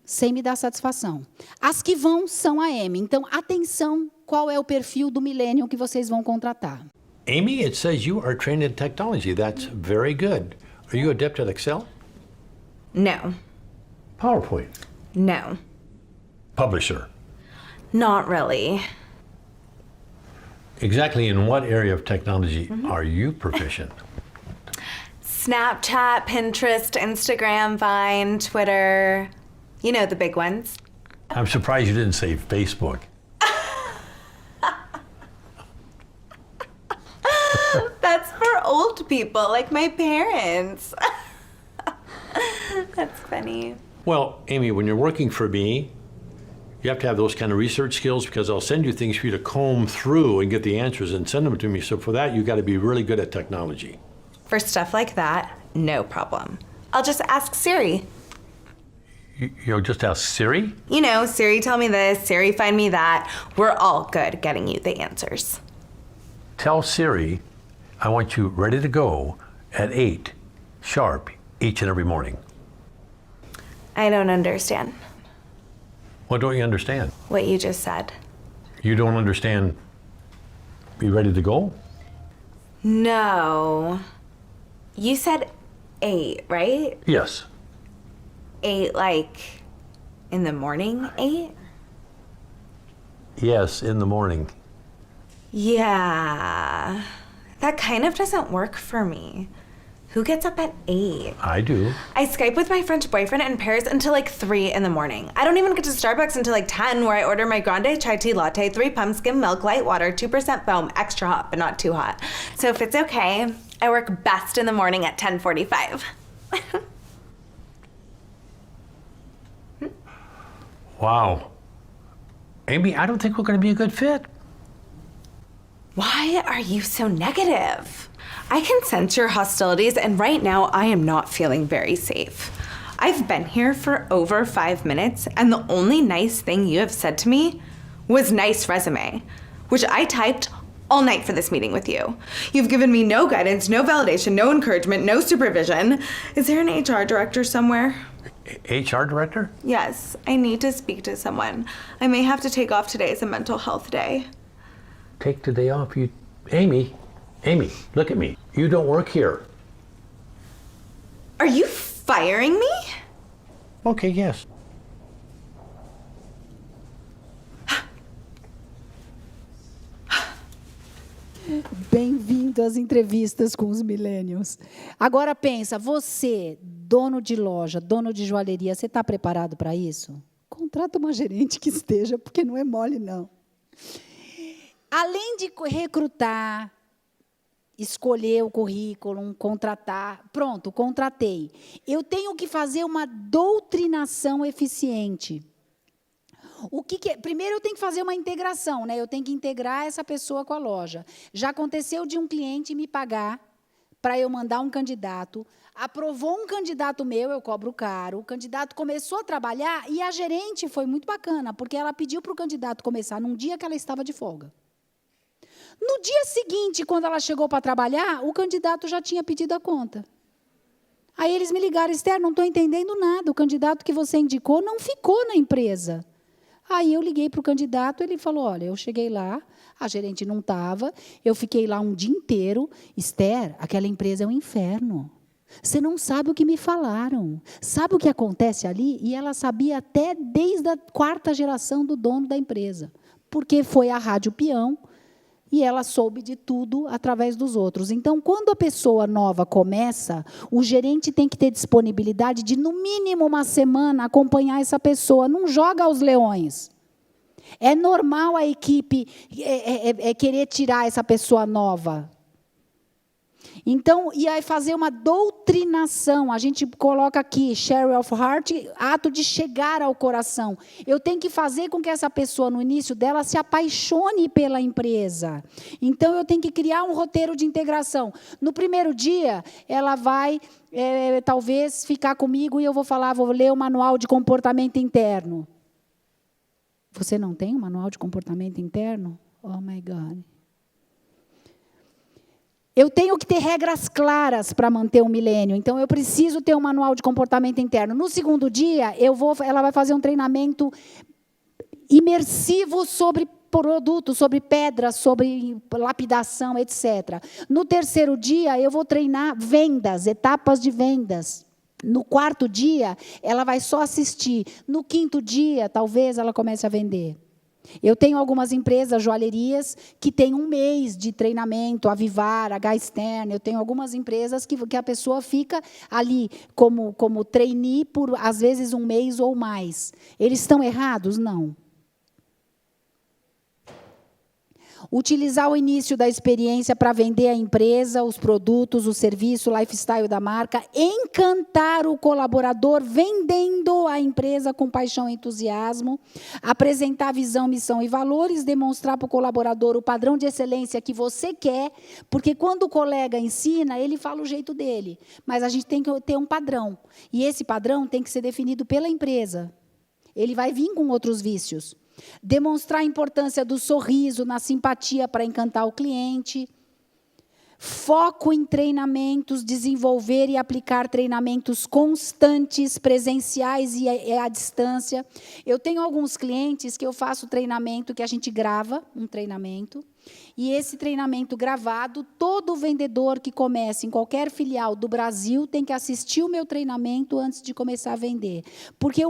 Speaker 2: sem me dar satisfação. As que vão são a M. Então, atenção, qual é o perfil do millennial que vocês vão contratar.
Speaker 4: Amy, it says you are trained in technology. That's very good. Are you adept at Excel?
Speaker 3: No.
Speaker 4: PowerPoint?
Speaker 3: No.
Speaker 4: Publisher?
Speaker 3: Not really.
Speaker 4: Exactly in what area of technology are you proficient?
Speaker 3: Snapchat, Pinterest, Instagram, Vine, Twitter. You know, the big ones.
Speaker 4: I'm surprised you didn't say Facebook.
Speaker 3: That's for old
Speaker 5: old people, like my parents. That's funny.
Speaker 4: Well, Amy, when you're working for me, you have to have those kind of research skills because I'll send you things for you to comb through and get the answers and send them to me. So for that, you got to be really good at technology.
Speaker 5: For stuff like that, no problem. I'll just ask Siri.
Speaker 4: You'll just ask Siri?
Speaker 5: You know, Siri tell me this, Siri find me that. We're all good at getting you the answers.
Speaker 4: Tell Siri I want you ready to go at 8 sharp each and every morning.
Speaker 5: I don't understand
Speaker 4: What don't you understand?
Speaker 5: what you just said.
Speaker 4: You don't understand be ready to go?
Speaker 5: No. You said 8, right?
Speaker 4: Yes.
Speaker 5: 8 like in the morning 8?
Speaker 4: Yes, in the morning.
Speaker 5: Yeah. That kind of doesn't work for me. Who gets up at 8?
Speaker 4: I do.
Speaker 5: I Skype with my French boyfriend in Paris until like 3 in the morning. I don't even get to Starbucks until like 10, where I order my grande chai tea latte, 3 pumps, skim milk, light water, 2% foam, extra hot, but not too hot. So if it's okay, I work best in the morning at 10:45.
Speaker 4: Wow. Amy, I don't think we're going to be a good fit.
Speaker 5: Why are you so negative? I can sense your hostilities, and right now I am not feeling very safe. I've been here for over 5 minutes, and the only nice thing you have said to me was nice resume, which I typed all night for this meeting with you. You've given me no guidance, no validation, no encouragement, no supervision. Is there an HR director somewhere?
Speaker 4: HR director?
Speaker 5: Yes, I need to speak to someone. I may have to take off today as a mental health day.
Speaker 4: Take the day off. Amy, look at me. You don't work here.
Speaker 5: Are you firing me?
Speaker 4: Okay, yes.
Speaker 2: Bem-vindo às entrevistas com os millennials. Agora pensa, você, dono de loja, dono de joalheria, você está preparado para isso? Contrata uma gerente que esteja, porque não é mole, não. Além de recrutar, escolher o currículo, contratar, pronto, contratei. Eu tenho que fazer uma doutrinação eficiente. Primeiro, eu tenho que fazer uma integração, né? Eu tenho que integrar essa pessoa com a loja. Já aconteceu de um cliente me pagar para eu mandar um candidato, aprovou um candidato meu, eu cobro caro, o candidato começou a trabalhar e a gerente foi muito bacana, porque ela pediu para o candidato começar num dia que ela estava de folga. No dia seguinte, quando ela chegou para trabalhar, o candidato já tinha pedido a conta. Aí eles me ligaram, Esther, não estou entendendo nada, o candidato que você indicou não ficou na empresa. Aí eu liguei para o candidato, ele falou, olha, eu cheguei lá, a gerente não estava, eu fiquei lá um dia inteiro. Esther, aquela empresa é um inferno. Você não sabe o que me falaram. Sabe o que acontece ali? E ela sabia até desde a 4ª geração do dono da empresa, porque foi a Rádio Peão, e ela soube de tudo através dos outros. Então, quando a pessoa nova começa, o gerente tem que ter disponibilidade de, no mínimo, uma semana, acompanhar essa pessoa. Não joga aos leões. É normal a equipe querer tirar essa pessoa nova. Então, e aí fazer uma doutrinação. A gente coloca aqui, share of heart, ato de chegar ao coração. Eu tenho que fazer com que essa pessoa, no início dela, se apaixone pela empresa. Então, eu tenho que criar um roteiro de integração. No primeiro dia, ela vai, talvez, ficar comigo e eu vou falar, vou ler o manual de comportamento interno. Você não tem um manual de comportamento interno? Oh, my God. Eu tenho que ter regras claras para manter o milênio. Então, eu preciso ter um manual de comportamento interno. No segundo dia, ela vai fazer um treinamento imersivo sobre produtos, sobre pedras, sobre lapidação, etc. No terceiro dia, eu vou treinar vendas, etapas de vendas. No 4º dia, ela vai só assistir. No 5º dia, talvez ela comece a vender. Eu tenho algumas empresas, joalherias, que têm 1 mês de treinamento, Avivar, H-Stern. Eu tenho algumas empresas que a pessoa fica ali como trainee por, às vezes, 1 mês ou mais. Eles estão errados? Não. Utilizar o início da experiência para vender a empresa, os produtos, o serviço, o lifestyle da marca. Encantar o colaborador vendendo a empresa com paixão e entusiasmo. Apresentar visão, missão e valores. Demonstrar para o colaborador o padrão de excelência que você quer. Porque quando o colega ensina, ele fala o jeito dele. Mas a gente tem que ter um padrão. E esse padrão tem que ser definido pela empresa. Ele vai vir com outros vícios. Demonstrar a importância do sorriso, na simpatia para encantar o cliente. Foco em treinamentos, desenvolver e aplicar treinamentos constantes, presenciais e à distância. Eu tenho alguns clientes que eu faço treinamento, que a gente grava um treinamento, e esse treinamento gravado, todo vendedor que começa em qualquer filial do Brasil tem que assistir o meu treinamento antes de começar a vender. Porque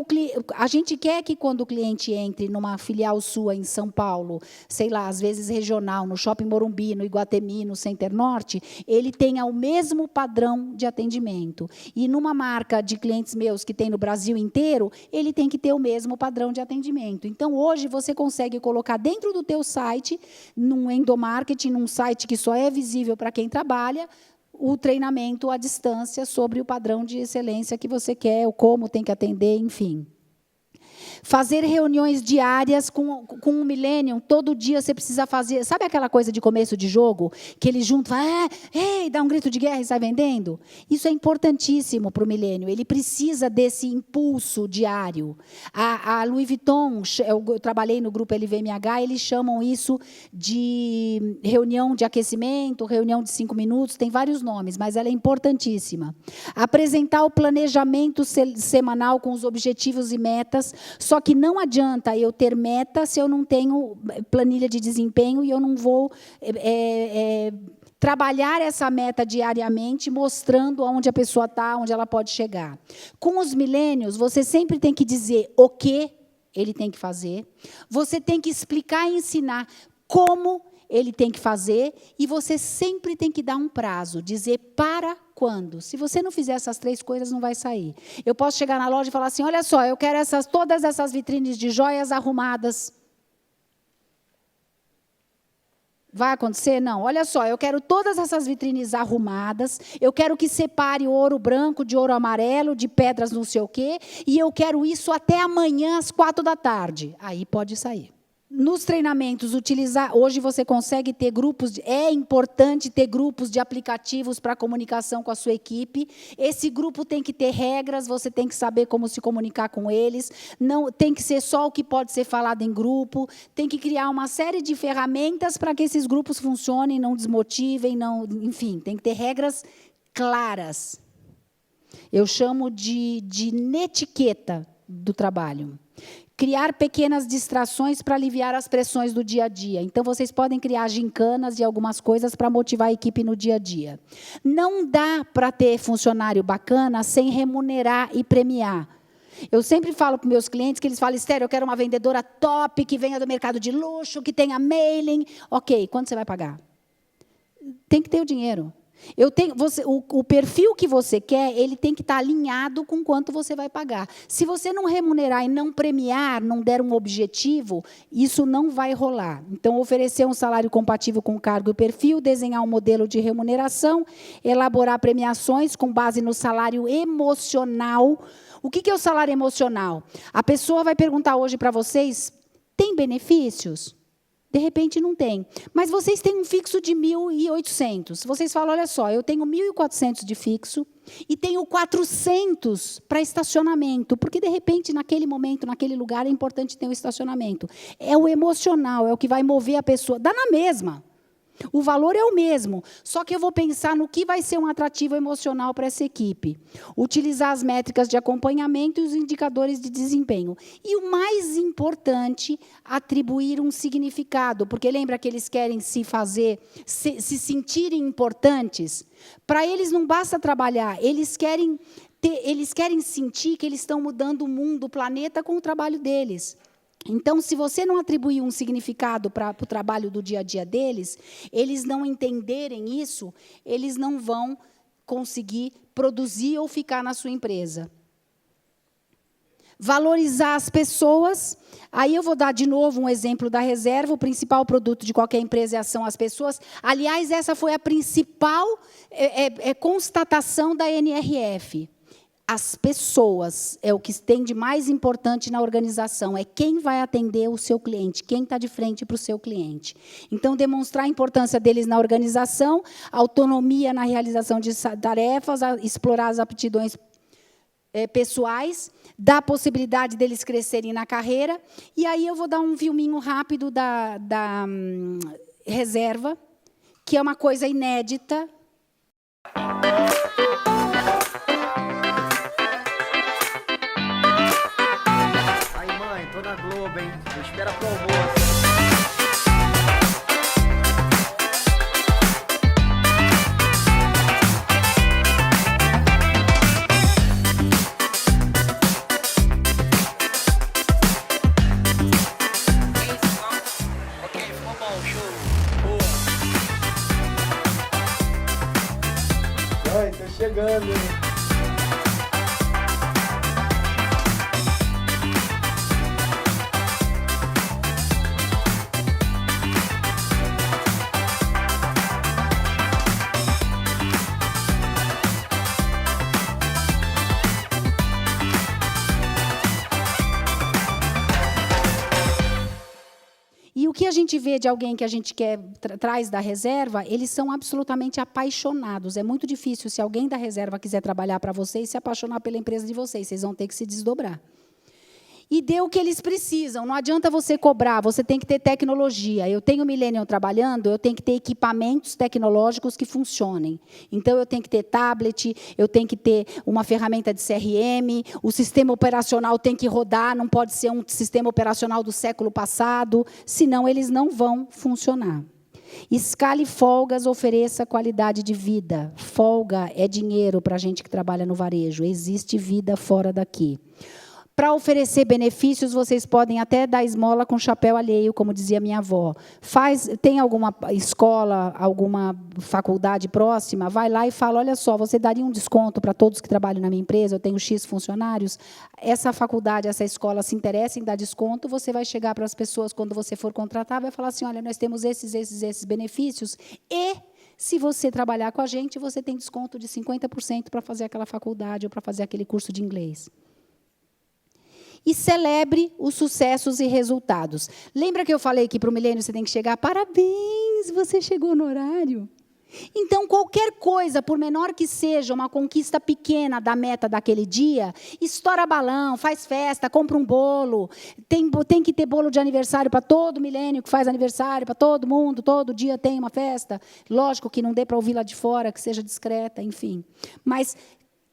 Speaker 2: a gente quer que, quando o cliente entre numa filial sua em São Paulo, sei lá, às vezes regional, no Shopping Morumbi, no Iguatemi, no Center Norte, ele tenha o mesmo padrão de atendimento. E numa marca de clientes meus que tem no Brasil inteiro, ele tem que ter o mesmo padrão de atendimento. Então, hoje, você consegue colocar dentro do teu site, num endomarketing, num site que só é visível para quem trabalha, o treinamento à distância sobre o padrão de excelência que você quer, o como tem que atender, enfim. Fazer reuniões diárias com o Millennium, todo dia você precisa fazer... Sabe aquela coisa de começo de jogo? Que eles juntam, dá um grito de guerra e sai vendendo? Isso é importantíssimo para o Millennium. Ele precisa desse impulso diário. A Louis Vuitton, eu trabalhei no grupo LVMH, eles chamam isso de reunião de aquecimento, reunião de 5 minutos, tem vários nomes, mas ela é importantíssima. Apresentar o planejamento semanal com os objetivos e metas. Só que não adianta eu ter meta se eu não tenho planilha de desempenho e eu não vou trabalhar essa meta diariamente, mostrando onde a pessoa está, onde ela pode chegar. Com os milênios, você sempre tem que dizer o que ele tem que fazer, você tem que explicar e ensinar como ele tem que fazer, e você sempre tem que dar um prazo, dizer para quando. Se você não fizer essas 3 coisas, não vai sair. Eu posso chegar na loja e falar assim, olha só, eu quero todas essas vitrines de joias arrumadas. Vai acontecer? Não. Olha só, eu quero todas essas vitrines arrumadas, eu quero que separe ouro branco de ouro amarelo, de pedras não sei o quê, e eu quero isso até amanhã, às 16h. Aí pode sair. Nos treinamentos, hoje você consegue ter grupos, é importante ter grupos de aplicativos para comunicação com a sua equipe. Esse grupo tem que ter regras, você tem que saber como se comunicar com eles. Não tem que ser só o que pode ser falado em grupo. Tem que criar uma série de ferramentas para que esses grupos funcionem, não desmotivem, enfim, tem que ter regras claras. Eu chamo de netiqueta do trabalho. Criar pequenas distrações para aliviar as pressões do dia a dia. Então, vocês podem criar gincanas e algumas coisas para motivar a equipe no dia a dia. Não dá para ter funcionário bacana sem remunerar e premiar. Eu sempre falo para meus clientes que eles falam, Esther, eu quero uma vendedora top, que venha do mercado de luxo, que tenha mailing. Ok, quanto você vai pagar? Tem que ter o dinheiro. O perfil que você quer, ele tem que estar alinhado com quanto você vai pagar. Se você não remunerar e não premiar, não der um objetivo, isso não vai rolar. Então, oferecer um salário compatível com o cargo e o perfil, desenhar um modelo de remuneração, elaborar premiações com base no salário emocional. O que é o salário emocional? A pessoa vai perguntar hoje para vocês, tem benefícios? De repente, não tem. Mas vocês têm um fixo de 1.800. Vocês falam, olha só, eu tenho 1.400 de fixo e tenho 400 para estacionamento, porque, de repente, naquele momento, naquele lugar, é importante ter um estacionamento. É o emocional, é o que vai mover a pessoa. Dá na mesma. O valor é o mesmo, só que eu vou pensar no que vai ser um atrativo emocional para essa equipe. Utilizar as métricas de acompanhamento e os indicadores de desempenho. E o mais importante, atribuir um significado, porque lembra que eles querem se sentirem importantes? Para eles não basta trabalhar, eles querem sentir que eles estão mudando o mundo, o planeta, com o trabalho deles. Então, se você não atribuir um significado para o trabalho do dia a dia deles, eles não entenderem isso, eles não vão conseguir produzir ou ficar na sua empresa. Valorizar as pessoas. Aí eu vou dar de novo um exemplo da reserva. O principal produto de qualquer empresa são as pessoas. Aliás, essa foi a principal constatação da NRF. As pessoas é o que tem de mais importante na organização, é quem vai atender o seu cliente, quem está de frente para o seu cliente. Então, demonstrar a importância deles na organização, autonomia na realização de tarefas, explorar as aptidões pessoais, dar a possibilidade deles crescerem na carreira. E aí eu vou dar um filminho rápido da reserva, que é uma coisa inédita.
Speaker 6: Tô na Globo, hein? Espera pro almoço. Ok, ficou bom, show. Boa. Ai, tô chegando, hein?
Speaker 2: E o que a gente vê de alguém que a gente quer traz da reserva, eles são absolutamente apaixonados. É muito difícil, se alguém da reserva quiser trabalhar para vocês, se apaixonar pela empresa de vocês. Vocês vão ter que se desdobrar. E dê o que eles precisam. Não adianta você cobrar, você tem que ter tecnologia. Eu tenho Millennium trabalhando, eu tenho que ter equipamentos tecnológicos que funcionem. Então, eu tenho que ter tablet, eu tenho que ter uma ferramenta de CRM, o sistema operacional tem que rodar, não pode ser um sistema operacional do século passado, senão eles não vão funcionar. Escale folgas, ofereça qualidade de vida. Folga é dinheiro para a gente que trabalha no varejo. Existe vida fora daqui. Para oferecer benefícios, vocês podem até dar esmola com chapéu alheio, como dizia minha avó. Tem alguma escola, alguma faculdade próxima? Vai lá e fala, olha só, você daria um desconto para todos que trabalham na minha empresa, eu tenho X funcionários, essa faculdade, essa escola se interessa em dar desconto, você vai chegar para as pessoas, quando você for contratar, vai falar assim, olha, nós temos esses benefícios, e se você trabalhar com a gente, você tem desconto de 50% para fazer aquela faculdade ou para fazer aquele curso de inglês. E celebre os sucessos e resultados. Lembra que eu falei que para o milênio você tem que chegar? Parabéns, você chegou no horário. Então, qualquer coisa, por menor que seja, uma conquista pequena da meta daquele dia, estoura balão, faz festa, compra um bolo. Tem que ter bolo de aniversário para todo milênio que faz aniversário, para todo mundo, todo dia tem uma festa. Lógico que não dê para ouvir lá de fora, que seja discreta, enfim. Mas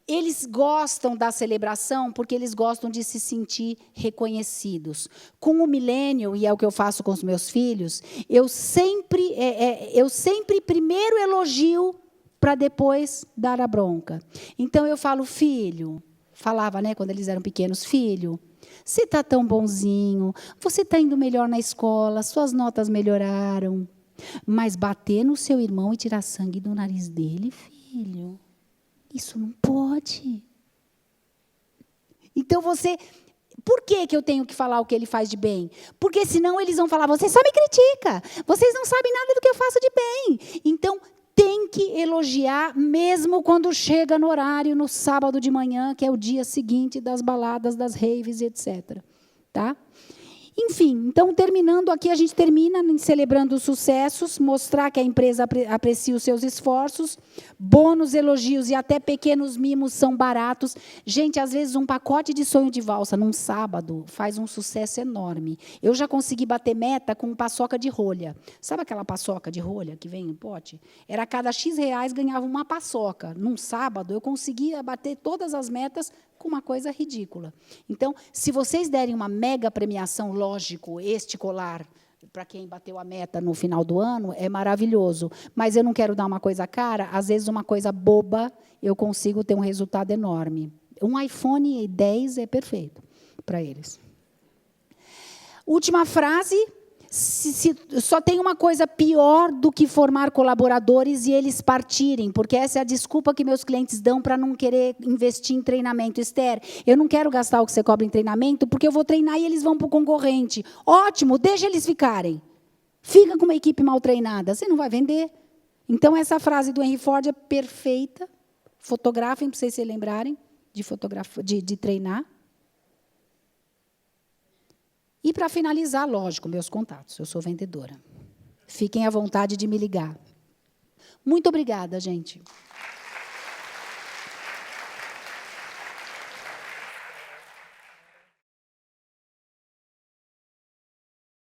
Speaker 2: eles gostam da celebração porque eles gostam de se sentir reconhecidos. Com o milênio, e é o que eu faço com os meus filhos, eu sempre primeiro elogio para depois dar a bronca. Então, eu falo, filho, falava, né, quando eles eram pequenos, filho, você está tão bonzinho, você está indo melhor na escola, suas notas melhoraram, mas bater no seu irmão e tirar sangue do nariz dele, filho... Isso não pode. Então, por que eu tenho que falar o que ele faz de bem? Porque, senão, eles vão falar, você só me critica, vocês não sabem nada do que eu faço de bem. Então, tem que elogiar, mesmo quando chega no horário, no sábado de manhã, que é o dia seguinte das baladas, das raves, etc. Tá? Enfim, então, terminando aqui, a gente termina celebrando os sucessos, mostrar que a empresa aprecia os seus esforços, bônus, elogios e até pequenos mimos são baratos. Gente, às vezes, um pacote de sonho de valsa num sábado faz um sucesso enorme. Eu já consegui bater meta com paçoca de rolha. Sabe aquela paçoca de rolha que vem em pote? Era a cada X reais ganhava uma paçoca. Num sábado, eu conseguia bater todas as metas com uma coisa ridícula. Então, se vocês derem uma mega premiação, lógico, este colar, para quem bateu a meta no final do ano, é maravilhoso. Mas eu não quero dar uma coisa cara, às vezes uma coisa boba, eu consigo ter um resultado enorme. Um iPhone 10 é perfeito para eles. Última frase. Só tem uma coisa pior do que formar colaboradores e eles partirem, porque essa é a desculpa que meus clientes dão para não querer investir em treinamento. Esther, eu não quero gastar o que você cobra em treinamento, porque eu vou treinar e eles vão para o concorrente. Ótimo, deixa eles ficarem. Fica com uma equipe mal treinada, você não vai vender. Então, essa frase do Henry Ford é perfeita. Fotografem, para vocês se lembrarem de treinar. E, para finalizar, lógico, meus contatos. Eu sou vendedora. Fiquem à vontade de me ligar. Muito obrigada, gente.